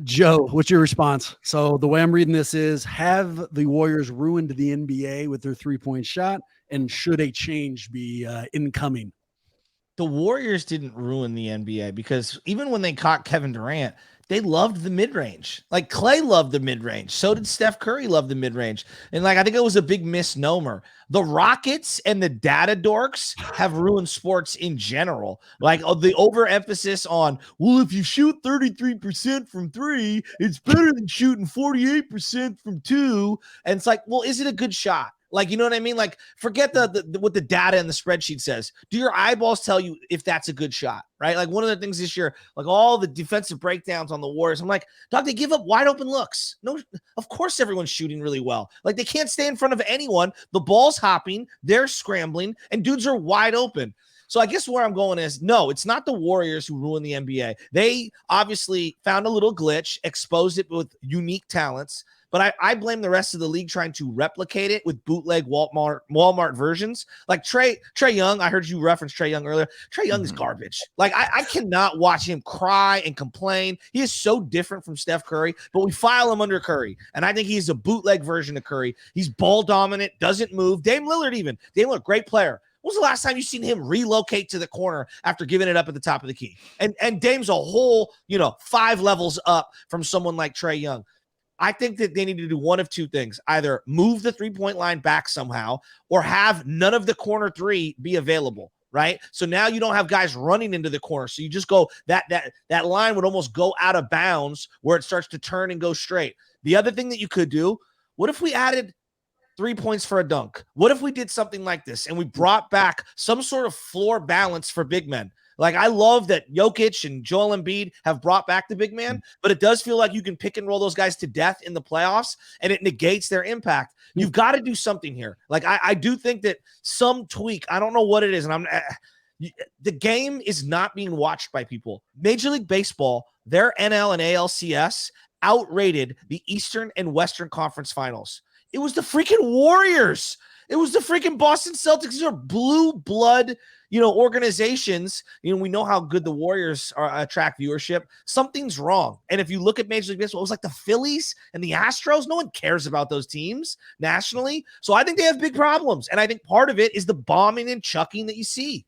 Joe, what's your response? So the way I'm reading this is, have the Warriors ruined the NBA with their 3-point shot, and should a change be incoming? The Warriors didn't ruin the NBA, because even when they caught Kevin Durant, they loved the mid-range. Like, Clay loved the mid-range. So did Steph Curry love the mid-range. And I think it was a big misnomer. The Rockets and the data dorks have ruined sports in general. Like, the overemphasis on, well, if you shoot 33% from 3, it's better than shooting 48% from 2. And it's like, well, is it a good shot? Like, you know what I mean? Like, forget what the data and the spreadsheet says. Do your eyeballs tell you if that's a good shot, right? Like, one of the things this year, like all the defensive breakdowns on the Warriors, I'm like, dog, they give up wide open looks. No, of course everyone's shooting really well. Like, they can't stay in front of anyone. The ball's hopping, they're scrambling, and dudes are wide open. So I guess where I'm going is, no, it's not the Warriors who ruined the NBA. They obviously found a little glitch, exposed it with unique talents. But I blame the rest of the league trying to replicate it with bootleg Walmart versions. Like Trae Young, I heard you reference Trae Young earlier. Trae Young is garbage. Like, I cannot watch him cry and complain. He is so different from Steph Curry, but we file him under Curry. And I think he's a bootleg version of Curry. He's ball dominant, doesn't move. Dame Lillard, great player. When was the last time you seen him relocate to the corner after giving it up at the top of the key? And Dame's a whole, 5 levels up from someone like Trae Young. I think that they need to do one of two things: either move the 3-point line back somehow, or have none of the corner 3 be available, right? So now you don't have guys running into the corner. So you just go, that line would almost go out of bounds where it starts to turn and go straight. The other thing that you could do, what if we added 3 points for a dunk? What if we did something like this and we brought back some sort of floor balance for big men? Like, I love that Jokic and Joel Embiid have brought back the big man, but it does feel like you can pick and roll those guys to death in the playoffs, and it negates their impact. You've got to do something here. Like, I do think that some tweak, I don't know what it is, and the game is not being watched by people. Major League Baseball, their NL and ALCS outrated the Eastern and Western Conference Finals. It was the freaking Warriors. It was the freaking Boston Celtics. These are blue blood, organizations. We know how good the Warriors attract viewership. Something's wrong. And if you look at Major League Baseball, it was like the Phillies and the Astros. No one cares about those teams nationally. So I think they have big problems. And I think part of it is the bombing and chucking that you see.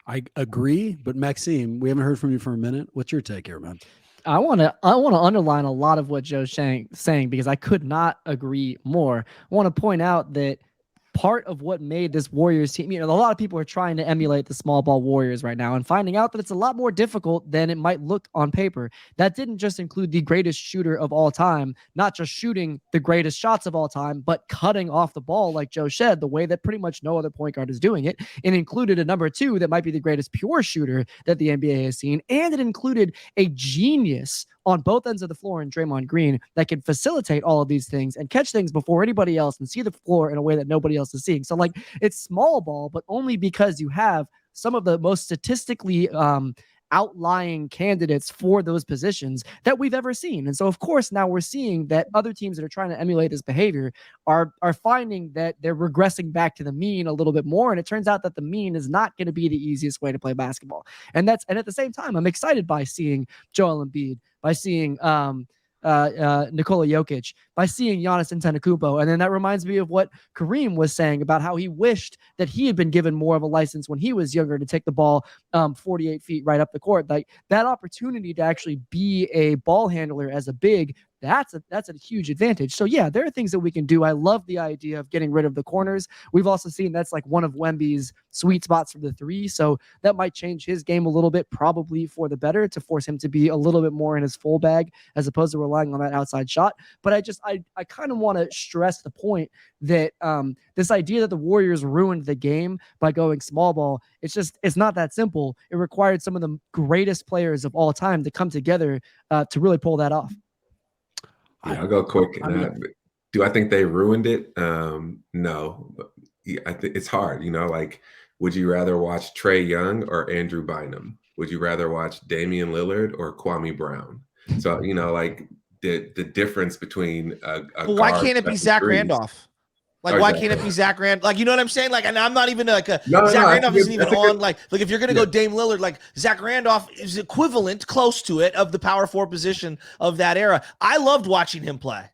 I agree. But Maxime, we haven't heard from you for a minute. What's your take here, man? I want to underline a lot of what Joe's saying, because I could not agree more. I want to point out that part of what made this Warriors team, a lot of people are trying to emulate the small ball Warriors right now and finding out that it's a lot more difficult than it might look on paper. That didn't just include the greatest shooter of all time, not just shooting the greatest shots of all time, but cutting off the ball, like Joe said, the way that pretty much no other point guard is doing it. It included a number 2 that might be the greatest pure shooter that the NBA has seen. And it included a genius on both ends of the floor in Draymond Green that can facilitate all of these things and catch things before anybody else and see the floor in a way that nobody else is seeing. So, like, it's small ball, but only because you have some of the most statistically outlying candidates for those positions that we've ever seen. And so, of course, now we're seeing that other teams that are trying to emulate this behavior are finding that they're regressing back to the mean a little bit more. And it turns out that the mean is not going to be the easiest way to play basketball. And at the same time, I'm excited by seeing Joel Embiid, by seeing Nikola Jokic, by seeing Giannis Antetokounmpo. And then that reminds me of what Kareem was saying about how he wished that he had been given more of a license when he was younger to take the ball 48 feet right up the court. Like, that opportunity to actually be a ball handler as a big that's a huge advantage. So yeah, there are things that we can do. I love the idea of getting rid of the corners. We've also seen that's like one of Wemby's sweet spots for the three. So that might change his game a little bit, probably for the better, to force him to be a little bit more in his full bag as opposed to relying on that outside shot. But I kind of want to stress the point that this idea that the Warriors ruined the game by going small ball, it's not that simple. It required some of the greatest players of all time to come together to really pull that off. Yeah, I'll go quick. Do I think they ruined it? No, but yeah, I think it's hard. Like, would you rather watch Trae Young or Andrew Bynum? Would you rather watch Damian Lillard or Kwame Brown? So, like the difference between why can't it be Zach Randolph? Like, why can't it be Zach Randolph? Like, you know what I'm saying? Like, and I'm not even like Zach Randolph isn't even on. Like if you're gonna go Dame Lillard, like Zach Randolph is equivalent, close to it, of the power forward position of that era. I loved watching him play.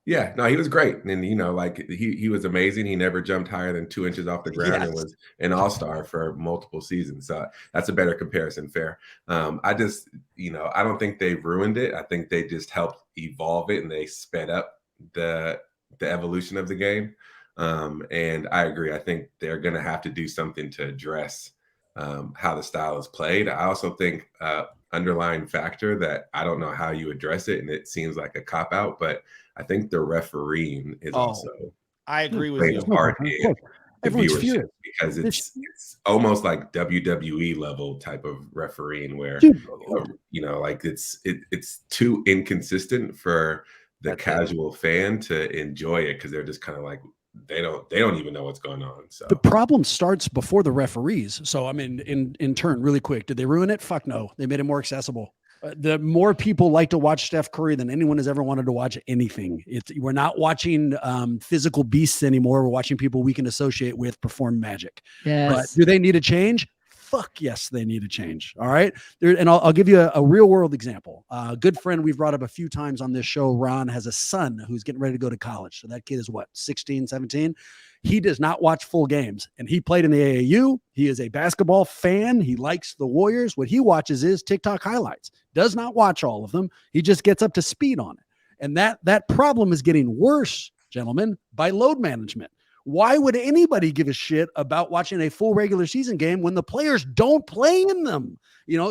Yeah, no, he was great, and like he was amazing. He never jumped higher than 2 inches off the ground and was an all-star for multiple seasons. So that's a better comparison. Fair. I just, I don't think they ruined it. I think they just helped evolve it, and they sped up the evolution of the game. And I agree. I think they're going to have to do something to address how the style is played. I also think underlying factor that I don't know how you address it, and it seems like a cop-out, but I think the refereeing is also. I agree with you. Part in the viewership because it's almost like WWE level type of refereeing where like it's too inconsistent for the casual fan to enjoy it because they're just kind of like they don't even know what's going on. So the problem starts before the referees. So I mean, in turn, really quick, did they ruin it? Fuck no. They made it more accessible. The more people like to watch Steph Curry than anyone has ever wanted to watch anything. We're not watching physical beasts anymore. We're watching people we can associate with perform magic. Yes. But do they need a change? Fuck yes, they need a change. All right. And I'll give you a real world example. A good friend we've brought up a few times on this show, Ron, has a son who's getting ready to go to college. So that kid is what, 16, 17? He does not watch full games, and he played in the AAU. He is a basketball fan. He likes the Warriors. What he watches is TikTok highlights. Does not watch all of them. He just gets up to speed on it. And that problem is getting worse, gentlemen, by load management. Why would anybody give a shit about watching a full regular season game when the players don't play in them?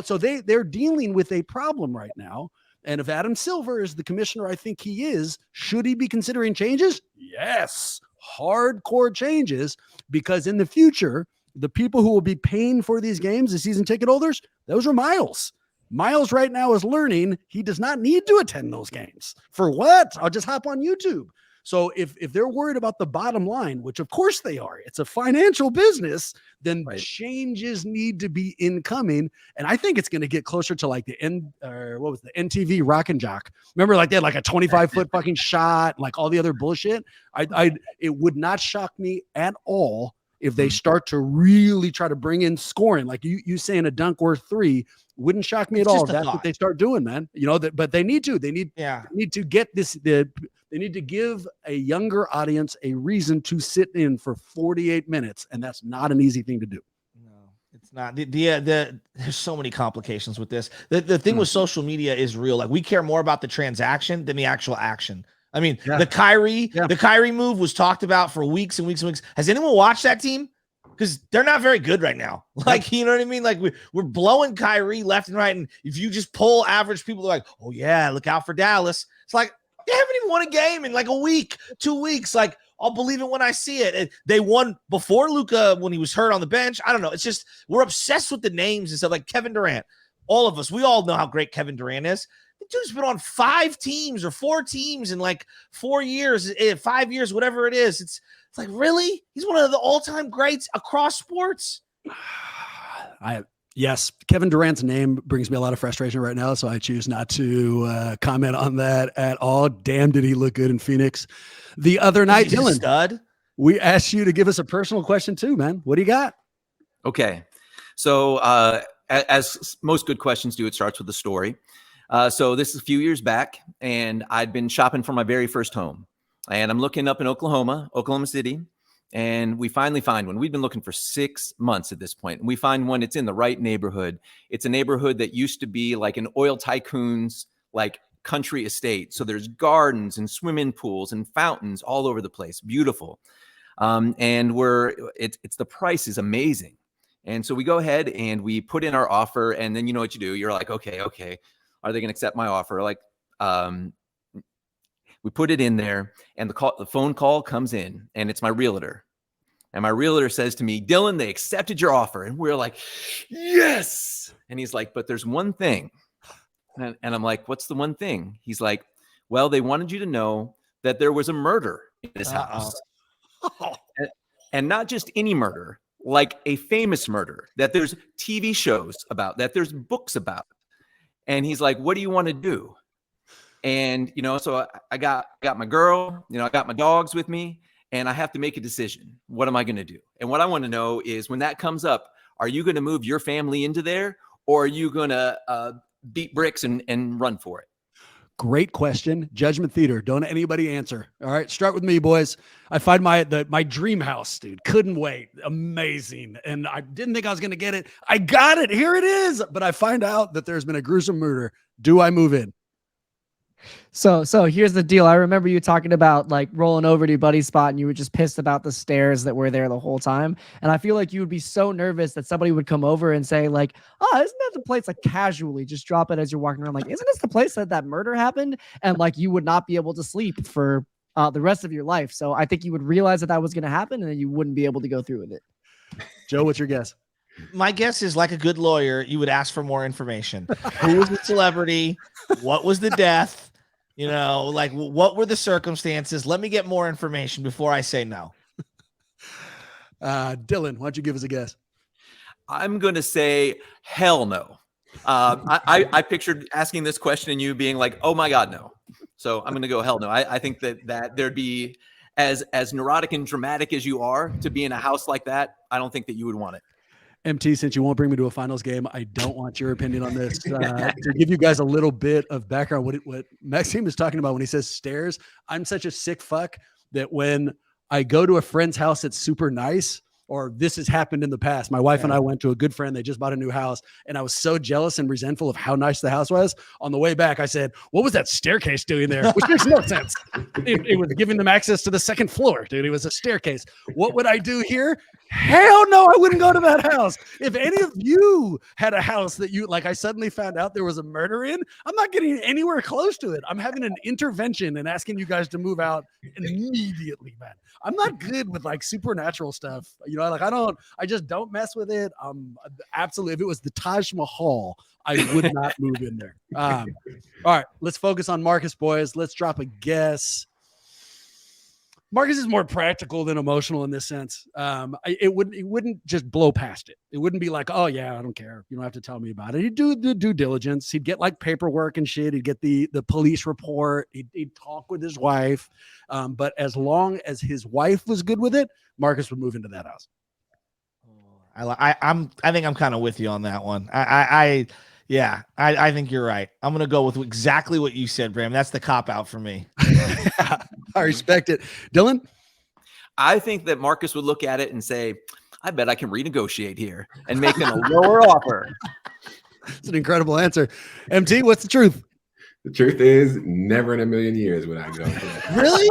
So they're dealing with a problem right now. And if Adam Silver is the commissioner I think he is, should he be considering changes? Yes. Hardcore changes, because in the future, the people who will be paying for these games, the season ticket holders, those are Miles. Miles right now is learning he does not need to attend those games. For what? I'll just hop on YouTube. So if they're worried about the bottom line, which of course they are, it's a financial business, then changes need to be incoming. And I think it's going to get closer to like the NTV Rock and Jock. Remember, like they had like a 25-foot fucking shot, like all the other bullshit. It would not shock me at all if they start to really try to bring in scoring, like you saying a dunk worth 3 wouldn't shock me at all. That's what they start doing, man. But they need to. They need to get this. They need to give a younger audience a reason to sit in for 48 minutes, and that's not an easy thing to do. No, it's not. There's so many complications with this. The thing with social media is real. Like, we care more about the transaction than the actual action. I mean, the Kyrie move was talked about for weeks and weeks and weeks. Has anyone watched that team? Because they're not very good right now. Like, you know what I mean? Like, we're blowing Kyrie left and right. And if you just poll average people, they're like, oh yeah, look out for Dallas. It's like, they haven't even won a game in like a week, 2 weeks. Like, I'll believe it when I see it. They won before Luka when he was hurt on the bench. I don't know. It's just, we're obsessed with the names and stuff, like Kevin Durant. All of us, we all know how great Kevin Durant is. The dude's been on 5 teams or 4 teams in like 4 years, 5 years, whatever it is. It's like, really? He's one of the all-time greats across sports. Yes, Kevin Durant's name brings me a lot of frustration right now, so I choose not to comment on that at all. Damn, did he look good in Phoenix the other night, Dylan? Stud. We asked you to give us a personal question too, man. What do you got? Okay, so as most good questions do, it starts with a story. So this is a few years back, and I'd been shopping for my very first home, and I'm looking up in Oklahoma City. And we finally find one. We've been looking for 6 months at this point. And we find one. It's in the right neighborhood. It's a neighborhood that used to be like an oil tycoon's like country estate. So there's gardens and swimming pools and fountains all over the place. Beautiful. And it's the price is amazing. And so we go ahead and we put in our offer, and then you know what you do. You're like, okay. Are they going to accept my offer? Like, we put it in there, and the phone call comes in, and it's my realtor. And my realtor says to me, Dylan, they accepted your offer. And we're like, yes. And he's like, but there's one thing. And I'm like, what's the one thing? He's like, well, they wanted you to know that there was a murder in this house. And not just any murder, like a famous murder that there's TV shows about, that there's books about. And he's like, what do you want to do? And, so I got my girl, I got my dogs with me, and I have to make a decision. What am I going to do? And what I want to know is, when that comes up, are you going to move your family into there, or are you going to beat bricks and run for it? Great question. Judgment Theater. Don't anybody answer. All right. Start with me, boys. I find my dream house, dude. Couldn't wait. Amazing. And I didn't think I was going to get it. I got it. Here it is. But I find out that there's been a gruesome murder. Do I move in? So here's the deal. I remember you talking about like rolling over to your buddy's spot, and you were just pissed about the stairs that were there the whole time. And I feel like you would be so nervous that somebody would come over and say like, oh, isn't that the place, like casually just drop it as you're walking around, like, isn't this the place that murder happened? And like, you would not be able to sleep for the rest of your life. So I think you would realize that was going to happen, and then you wouldn't be able to go through with it. Joe, what's your guess? My guess is, like a good lawyer, you would ask for more information. Who was the celebrity? What was the death? Like, what were the circumstances? Let me get more information before I say no. Dylan, why don't you give us a guess? I'm going to say hell no. I pictured asking this question and you being like, oh my God, no. So I'm going to go hell no. I think that there'd be, as neurotic and dramatic as you are, to be in a house like that, I don't think that you would want it. MT, since you won't bring me to a finals game, I don't want your opinion on this. To give you guys a little bit of background, what Maxime is talking about when he says stairs, I'm such a sick fuck that when I go to a friend's house that's super nice, or this has happened in the past. My wife and I went to a good friend. They just bought a new house, and I was so jealous and resentful of how nice the house was. On the way back, I said, what was that staircase doing there? Which makes no sense. It was giving them access to the second floor, dude. It was a staircase. What would I do here? Hell no, I wouldn't go to that house. If any of you had a house that you, like, I suddenly found out there was a murder in, I'm not getting anywhere close to it. I'm having an intervention and asking you guys to move out immediately, man. I'm not good with like supernatural stuff. Like I just don't mess with it. Absolutely. If it was the Taj Mahal, I would not move in there. All right, let's focus on Marcus, boys. Let's drop a guess. Marcus is more practical than emotional in this sense. It wouldn't just blow past it. It wouldn't be like, oh yeah, I don't care. You don't have to tell me about it. He'd do the due diligence. He'd get like paperwork and shit. He'd get the police report. He'd talk with his wife. But as long as his wife was good with it, Marcus would move into that house. I think I'm kind of with you on that one. I think you're right. I'm going to go with exactly what you said, Bram. That's the cop out for me. I respect it. Dylan? I think that Marcus would look at it and say, I bet I can renegotiate here and make them a lower offer. It's an incredible answer. MT, what's the truth? The truth is, never in a million years would I go. Really?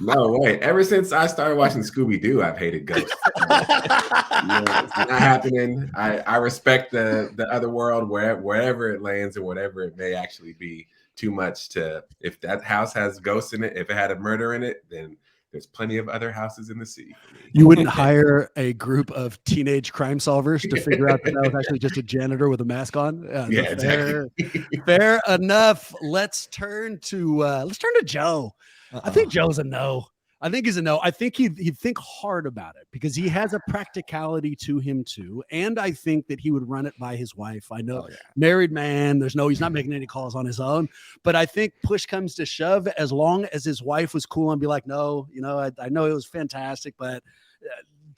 No way. Ever since I started watching Scooby-Doo, I've hated ghosts. It's not happening. I respect the other world, wherever it lands and whatever it may actually be, too much to, if that house has ghosts in it, if it had a murder in it, then there's plenty of other houses in the city. You wouldn't hire a group of teenage crime solvers to figure out that was actually just a janitor with a mask on. Yeah, exactly. Fair enough. Let's turn to Joe. I think Joe's a no. I think he's a no. I think he'd think hard about it because he has a practicality to him too. And I think that he would run it by his wife. I know, married man, he's not making any calls on his own, but I think push comes to shove, as long as his wife was cool and be like, no, I know it was fantastic, but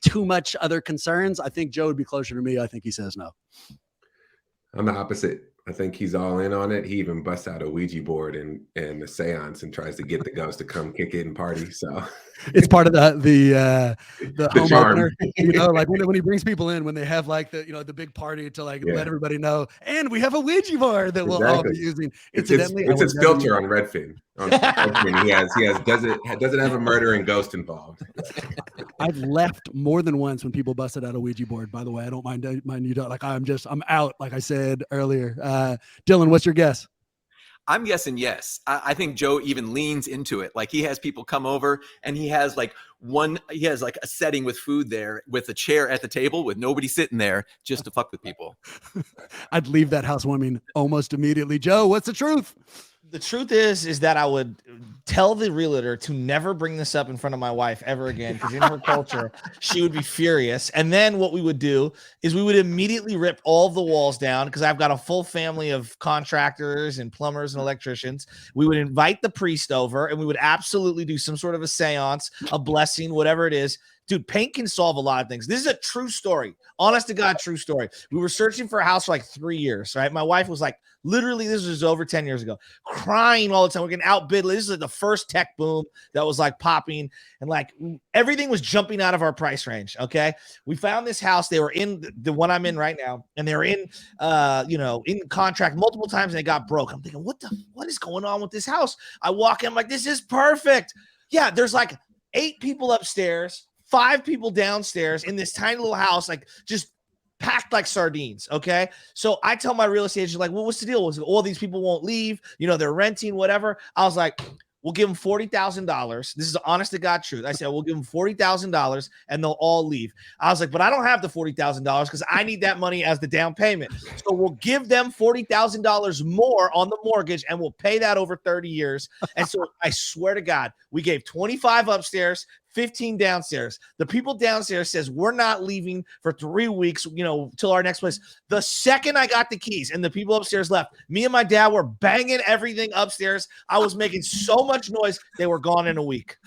too much other concerns. I think Joe would be closer to me. I think he says no. I'm the opposite. I think he's all in on it. He even busts out a Ouija board and the seance and tries to get the ghost to come kick it and party. So it's part of the home charm. opener, you know, like when he brings people in, when they have like the big party to like let everybody know, and we have a Ouija board that we'll all be using. Incidentally, it's his filter on Redfin. He has does it have a murdering ghost involved? I've left more than once when people busted out a Ouija board. By the way, I don't mind you. Don't like. I'm out. Like I said earlier. Dylan, what's your guess? I'm guessing yes. I think Joe even leans into it. Like he has people come over and he has like a setting with food there with a chair at the table with nobody sitting there just to fuck with people. I'd leave that housewarming almost immediately. Joe, what's the truth? The truth is that I would tell the realtor to never bring this up in front of my wife ever again, because in her culture, she would be furious. And then what we would do is we would immediately rip all of the walls down, because I've got a full family of contractors and plumbers and electricians. We would invite the priest over, and we would absolutely do some sort of a seance, a blessing, whatever it is. Dude, paint can solve a lot of things. This is a true story. Honest to God, true story. We were searching for a house for like 3 years, right? My wife was like, literally, this was over 10 years ago, crying all the time. We're getting outbid. This is like the first tech boom that was like popping, and like everything was jumping out of our price range. Okay. We found this house. They were in the one I'm in right now, and they were in, in contract multiple times, and they got broke. I'm thinking, what is going on with this house? I walk in, I'm like, this is perfect. Yeah. There's like 8 people upstairs, 5 people downstairs in this tiny little house, like just packed like sardines. Okay. So I tell my real estate agent, like, well, what's the deal? All these people won't leave, they're renting, whatever. I was like, we'll give them $40,000. This is the honest to God truth. I said, we'll give them $40,000 and they'll all leave. I was like, but I don't have the $40,000 because I need that money as the down payment. So we'll give them $40,000 more on the mortgage, and we'll pay that over 30 years. And so I swear to God, we gave 25 upstairs, 15 downstairs. The people downstairs says we're not leaving for 3 weeks, till our next place. The second I got the keys and the people upstairs left, me and my dad were banging everything upstairs. I was making so much noise, they were gone in a week.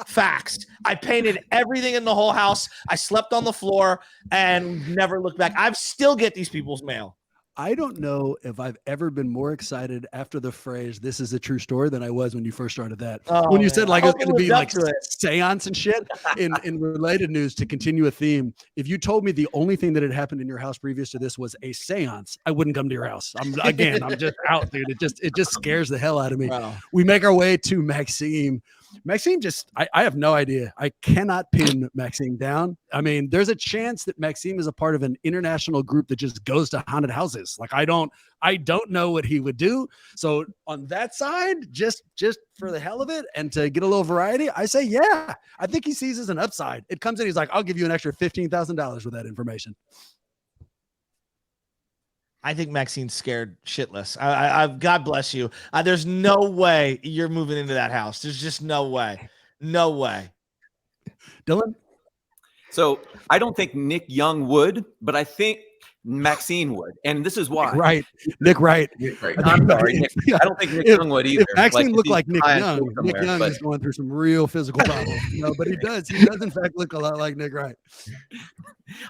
Facts. I painted everything in the whole house. I slept on the floor and never looked back. I still get these people's mail. I don't know if I've ever been more excited after the phrase "this is a true story" than I was when you first started that. When you said like it's going to be like seance and shit. In related news, to continue a theme, if you told me the only thing that had happened in your house previous to this was a seance, I wouldn't come to your house. I'm just out, dude. It just scares the hell out of me. Wow. We make our way to Maxime. Maxime I have no idea. I cannot pin Maxime down. I mean, there's a chance that Maxime is a part of an international group that just goes to haunted houses. Like I don't know what he would do. So on that side, just for the hell of it and to get a little variety, I say, yeah, I think he sees as an upside. It comes in, he's like, I'll give you an extra $15,000 with that information. I think Maxine's scared shitless. God bless you. There's no way you're moving into that house. There's just no way. No way. Dylan? So I don't think Nick Young would, but I think Maxine would. And this is why. Nick Wright. I'm sorry, Nick. I don't think Nick Young would either. If Maxine looked like Nick Young, Nick Young is going through some real physical problems. But he does in fact look a lot like Nick Wright.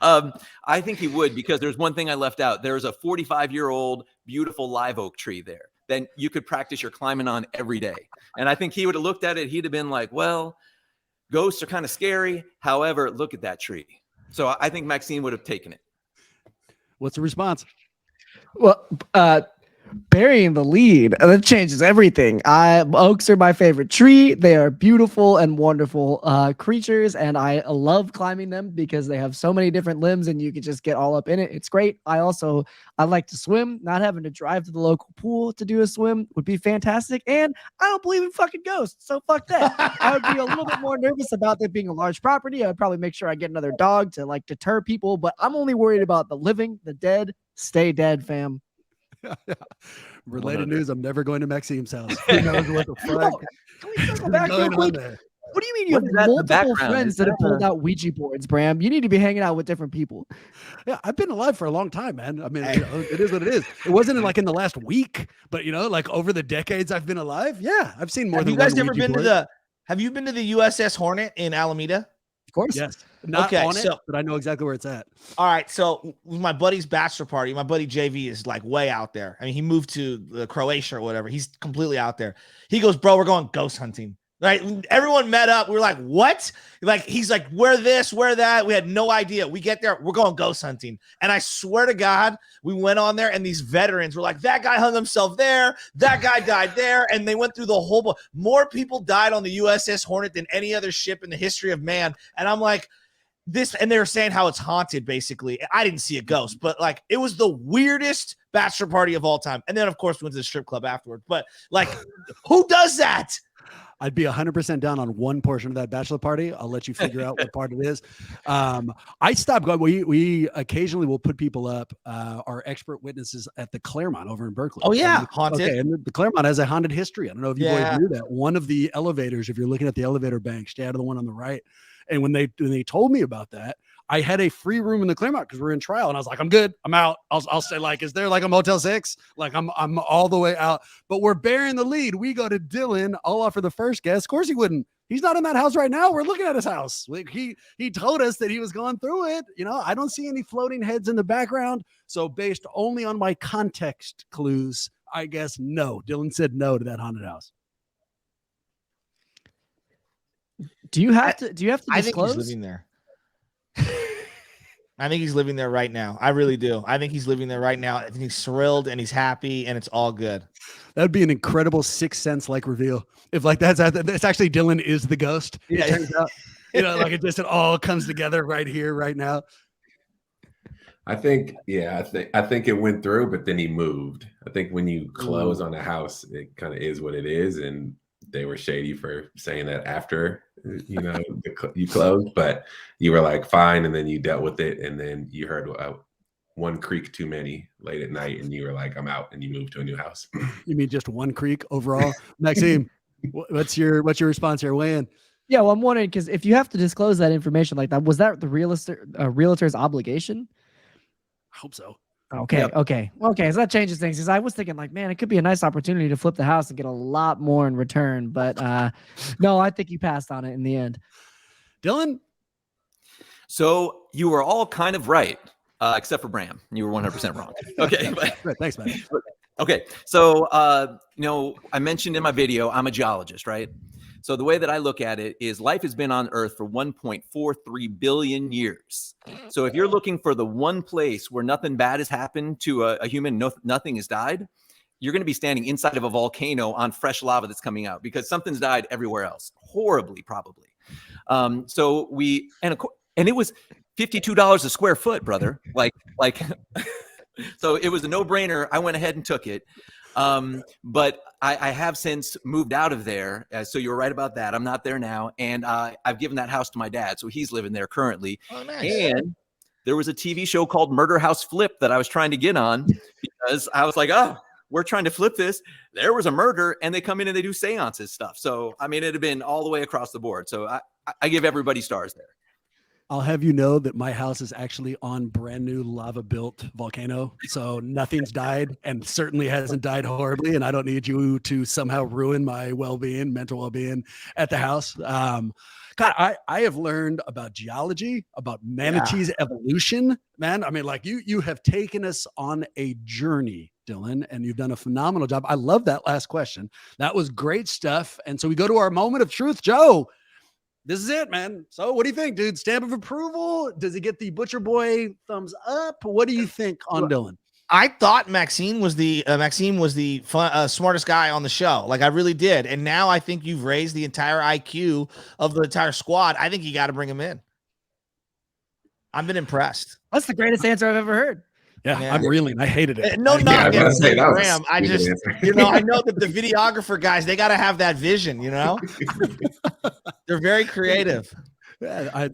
I think he would, because there's one thing I left out. There's a 45-year-old beautiful live oak tree there. Then you could practice your climbing on every day. And I think he would have looked at it. He'd have been like, well, ghosts are kind of scary. However, look at that tree. So I think Maxine would have taken it. What's the response? Well, burying the lead, that changes everything. Oaks are my favorite tree. They are beautiful and wonderful creatures, and I love climbing them because they have so many different limbs and you can just get all up in it. It's great. I like to swim. Not having to drive to the local pool to do a swim would be fantastic. And I don't believe in fucking ghosts, so fuck that. I would be a little bit more nervous about there being a large property. I would probably make sure I get another dog to like deter people, but I'm only worried about the living. The dead stay dead, fam. Related news, I'm never going to Maxime's house. Who knows what the fuck? Can we circle back real quick? What do you mean you have multiple friends that have pulled out Ouija boards, Bram? You need to be hanging out with different people. Yeah, I've been alive for a long time, man. I mean, it is what it is. It wasn't like in the last week, but like over the decades I've been alive. Yeah, I've seen more than one Ouija board. Have you been to the USS Hornet in Alameda? Of course. Yes. Not Okay, on so- it, but I know exactly where it's at. All right, so with my buddy's bachelor party, my buddy JV is like way out there. I mean, he moved to Croatia or whatever. He's completely out there. He goes, bro, we're going ghost hunting. Right? Everyone met up. We were like, what? Like, he's like, where this, where that? We had no idea. We get there, we're going ghost hunting. And I swear to God, we went on there and these veterans were like, that guy hung himself there. That guy died there. And they went through the whole, more people died on the USS Hornet than any other ship in the history of man. And I'm like, this, and they were saying how it's haunted, basically. I didn't see a ghost, but like, it was the weirdest bachelor party of all time. And then, of course, we went to the strip club afterward. But like, who does that? I'd be 100% down on one portion of that bachelor party. I'll let you figure out what part it is. I stopped going. We occasionally will put people up, our expert witnesses at the Claremont over in Berkeley. Oh yeah, haunted. Okay, and the Claremont has a haunted history. I don't know if you boys knew that. One of the elevators, if you're looking at the elevator bank, stay out of the one on the right. And when they told me about that, I had a free room in the Claremont because we're in trial, and I was like, I'm good, I'm out. I'll say, like, is there like a Motel 6? Like, I'm all the way out. But we're bearing the lead. We go to Dylan. I'll offer the first guess. Of course he wouldn't. He's not in that house right now. We're looking at his house. Like, he told us that he was going through it. You know, I don't see any floating heads in the background. So based only on my context clues, I guess no. Dylan said no to that haunted house. Do you have to disclose? I think he's living there. I think he's living there right now. I really do. I think he's living there right now. I think he's thrilled and he's happy and it's all good. That'd be an incredible Sixth Sense like reveal. If like that's actually Dylan is the ghost. Yeah. It turns out, you know, like it all comes together right here, right now. I think it went through, but then he moved. I think when you close on a house, it kind of is what it is, and they were shady for saying that after, you know, you closed, but you were like fine, and then you dealt with it, and then you heard one creak too many late at night, and you were like, I'm out, and you moved to a new house. You mean just one creak overall? Maxime, what's your response here? Weigh in. Yeah, well, I'm wondering because if you have to disclose that information like that, was that the realtor's obligation? I hope so. Okay, Yep. okay. So that changes things. Because I was thinking, like, man, it could be a nice opportunity to flip the house and get a lot more in return. But no, I think you passed on it in the end. Dylan? So you were all kind of right, except for Bram. You were 100% wrong. Okay. Right, thanks, man. Okay. So, you know, I mentioned in my video, I'm a geologist, right? So the way that I look at it is life has been on Earth for 1.43 billion years. So if you're looking for the one place where nothing bad has happened to a human, nothing has died, you're going to be standing inside of a volcano on fresh lava that's coming out because something's died everywhere else, horribly, probably. So and it was $52 a square foot, brother. Like, so it was a no-brainer. I went ahead and took it. But I have since moved out of there. So you were right about that. I'm not there now. And I've given that house to my dad. So he's living there currently. Oh, nice. And there was a TV show called Murder House Flip that I was trying to get on because I was like, oh, we're trying to flip this. There was a murder and they come in and they do seances stuff. So, I mean, it had been all the way across the board. So I give everybody stars there. I'll have you know that my house is actually on brand new lava built volcano. So nothing's died and certainly hasn't died horribly. And I don't need you to somehow ruin my well-being, mental well-being at the house. God, I have learned about geology, about manatees evolution, man. I mean, like you have taken us on a journey, Dylan, and you've done a phenomenal job. I love that last question. That was great stuff. And so we go to our moment of truth. Joe, this is it, man. So what do you think, dude? Stamp of approval? Does he get the Butcher Boy thumbs up? What do you think on Dylan? I thought Maxime was the smartest guy on the show. Like, I really did. And now I think you've raised the entire IQ of the entire squad. I think you got to bring him in. I've been impressed. That's the greatest answer I've ever heard. Yeah, I'm reeling. I hated it. No, not against Graham. I know that the videographer guys, they got to have that vision, you know? They're very creative. Yeah,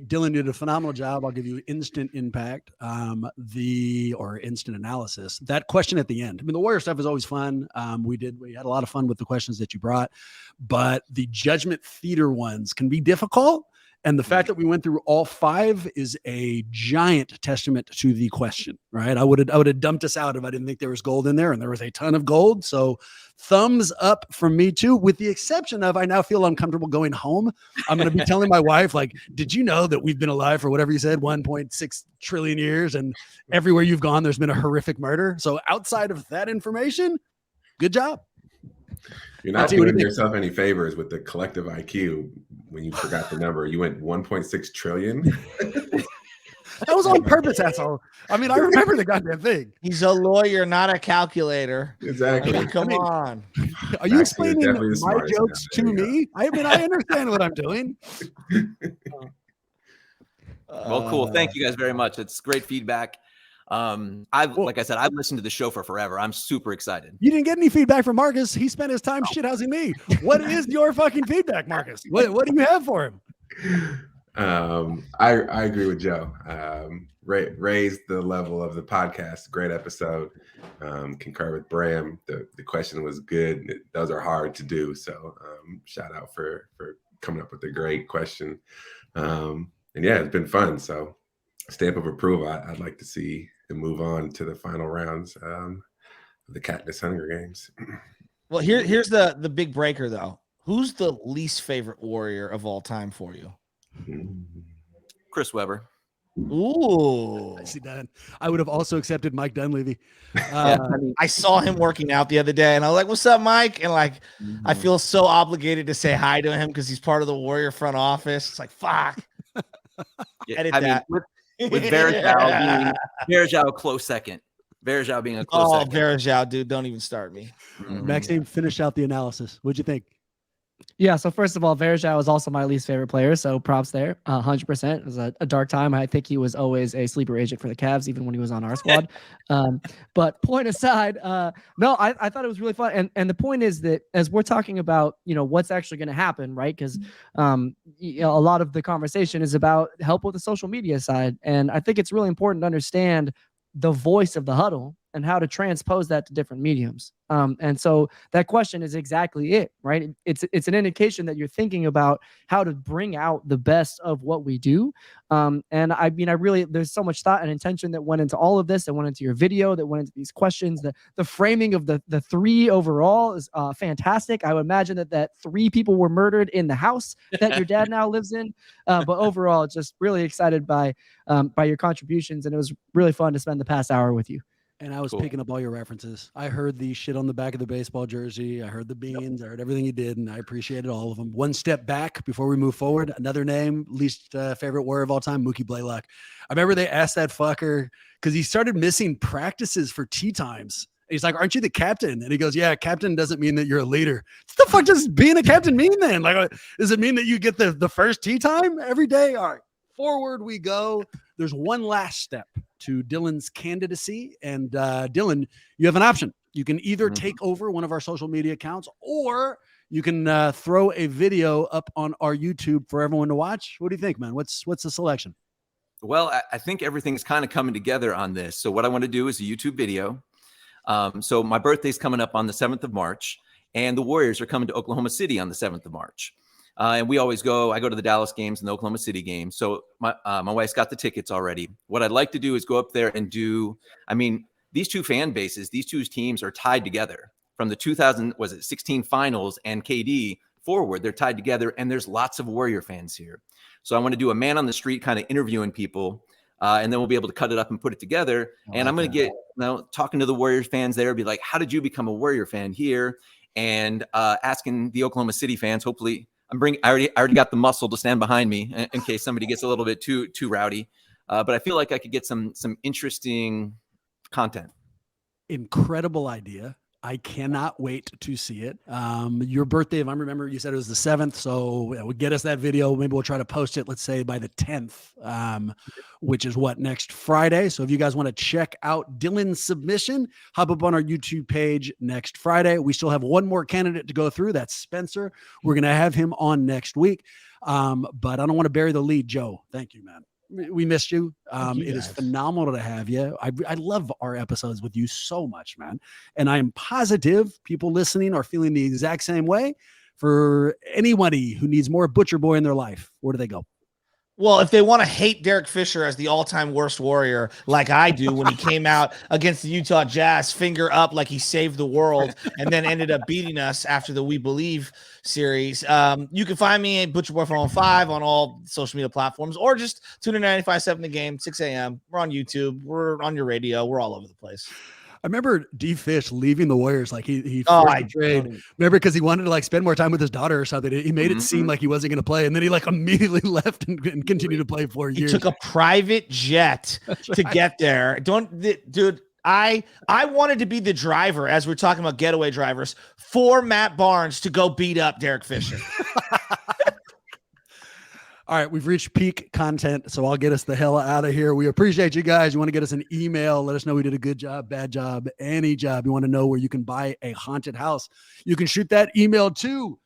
Dylan did a phenomenal job. I'll give you instant impact, or instant analysis. That question at the end. I mean, the Warrior stuff is always fun. We had a lot of fun with the questions that you brought, but the Judgment Theater ones can be difficult. And the fact that we went through all 5 is a giant testament to the question, right? I would have dumped us out if I didn't think there was gold in there, and there was a ton of gold. So thumbs up from me too, with the exception of I now feel uncomfortable going home. I'm going to be telling my wife, like, did you know that we've been alive for whatever you said, 1.6 trillion years, and everywhere you've gone, there's been a horrific murder. So outside of that information, good job. You're not doing yourself any favors with the collective IQ when you forgot the number. You went 1.6 trillion. That was on purpose, asshole. I mean, I remember the goddamn thing. He's a lawyer, not a calculator. Exactly. I mean, come on. Are you explaining definitely my jokes to me? I mean, I understand what I'm doing. Well, cool. Thank you guys very much. It's great feedback. Like I said, I've listened to the show for forever. I'm super excited. You didn't get any feedback from Marcus. He spent his time shithousing me. What is your fucking feedback, Marcus? What do you have for him? I agree with Joe. Raised the level of the podcast. Great episode. Concur with Bram. The question was good. Those are hard to do. So shout out for coming up with a great question. And yeah, it's been fun. So stamp of approval. I'd like to see them move on to the final rounds of the Katniss Hunger Games. Well, here's the big breaker though. Who's the least favorite warrior of all time for you? Chris Webber. Ooh, I see that. I would have also accepted Mike Dunleavy. I saw him working out the other day, and I was like, "What's up, Mike?" And like, I feel so obligated to say hi to him because he's part of the Warrior front office. It's like, fuck. Edit that. Mean, with Verjao a close second. Verjao being a close second. Verjao, dude, don't even start me. Maxime, finish out the analysis. What'd you think? Yeah, so first of all, Verjao was also my least favorite player, so props there. 100%. It was a dark time. I think he was always a sleeper agent for the Cavs, even when he was on our squad. But point aside, no, I thought it was really fun. And the point is that as we're talking about, what's actually going to happen, right? Because a lot of the conversation is about help with the social media side. And I think it's really important to understand the voice of the huddle and how to transpose that to different mediums. And so that question is exactly it, right? It's an indication that you're thinking about how to bring out the best of what we do. And I mean, there's so much thought and intention that went into all of this, that went into your video, that went into these questions. The framing of the 3 overall is fantastic. I would imagine that 3 people were murdered in the house that your dad now lives in. But overall, just really excited by your contributions. And it was really fun to spend the past hour with you. And I was picking up all your references. I heard the shit on the back of the baseball jersey. I heard the beans. I heard everything you did, and I appreciated all of them. One step back before we move forward. Another name, least favorite warrior of all time, Mookie Blaylock. I remember they asked that fucker because he started missing practices for tee times. He's like, "Aren't you the captain?" And he goes, "Yeah, captain doesn't mean that you're a leader." What the fuck does being a captain mean then? Like, does it mean that you get the first tee time every day? All right, forward we go. There's one last step to Dylan's candidacy. And Dylan, you have an option. You can either take over one of our social media accounts, or you can throw a video up on our YouTube for everyone to watch. What do you think, man? What's the selection? Well, I think everything's kind of coming together on this. So what I want to do is a YouTube video. So my birthday's coming up on the 7th of March, and the Warriors are coming to Oklahoma City on the 7th of March. And we always I go to the Dallas games and the Oklahoma City games. So my wife's got the tickets already. What I'd like to do is go up there and these two fan bases, these two teams are tied together from the 2016 finals and KD forward. They're tied together, and there's lots of Warrior fans here. So I want to do a man on the street kind of interviewing people. And then we'll be able to cut it up and put it together. And I'm going to get, talking to the Warriors fans there, be like, how did you become a Warrior fan here? And asking the Oklahoma City fans, hopefully, I already got the muscle to stand behind me in case somebody gets a little bit too rowdy. But I feel like I could get some interesting content. Incredible idea. I cannot wait to see it. Your birthday, if I remember, you said it was the 7th. So it would get us that video. Maybe we'll try to post it, let's say, by the 10th, which is next Friday. So if you guys want to check out Dylan's submission, hop up on our YouTube page next Friday. We still have one more candidate to go through. That's Spencer. We're going to have him on next week. But I don't want to bury the lead. Joe, thank you, man. We missed you. It is phenomenal to have you. I love our episodes with you so much, man. And I am positive people listening are feeling the exact same way. For anybody who needs more Butcher Boy in their life, where do they go? Well, if they want to hate Derek Fisher as the all-time worst Warrior, like I do, when he came out against the Utah Jazz, finger up like he saved the world, and then ended up beating us after the We Believe series, you can find me at ButcherBoy415 on all social media platforms, or just tune in 95.7 The Game, 6 a.m. We're on YouTube. We're on your radio. We're all over the place. I remember D Fish leaving the Warriors. Like he forced the trade. Remember, because he wanted to like spend more time with his daughter or something. He made it seem like he wasn't going to play, and then he like immediately left and continued to play 4 years. He took a private jet to get there. Dude. I wanted to be the driver, as we're talking about getaway drivers, for Matt Barnes to go beat up Derek Fisher. All right, we've reached peak content, so I'll get us the hell out of here. We appreciate you guys. You want to get us an email, let us know we did a good job, bad job, any job. You want to know where you can buy a haunted house, you can shoot that email to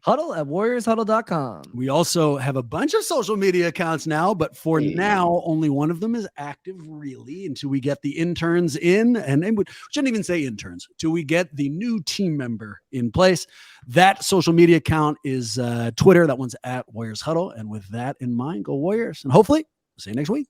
huddle@warriorshuddle.com. We also have a bunch of social media accounts now, but for now, only one of them is active, really, until we get the interns in. And we shouldn't even say interns, till we get the new team member in place. That social media account is Twitter. That one's at Warriors Huddle. And with that in mind, go Warriors. And hopefully, see you next week.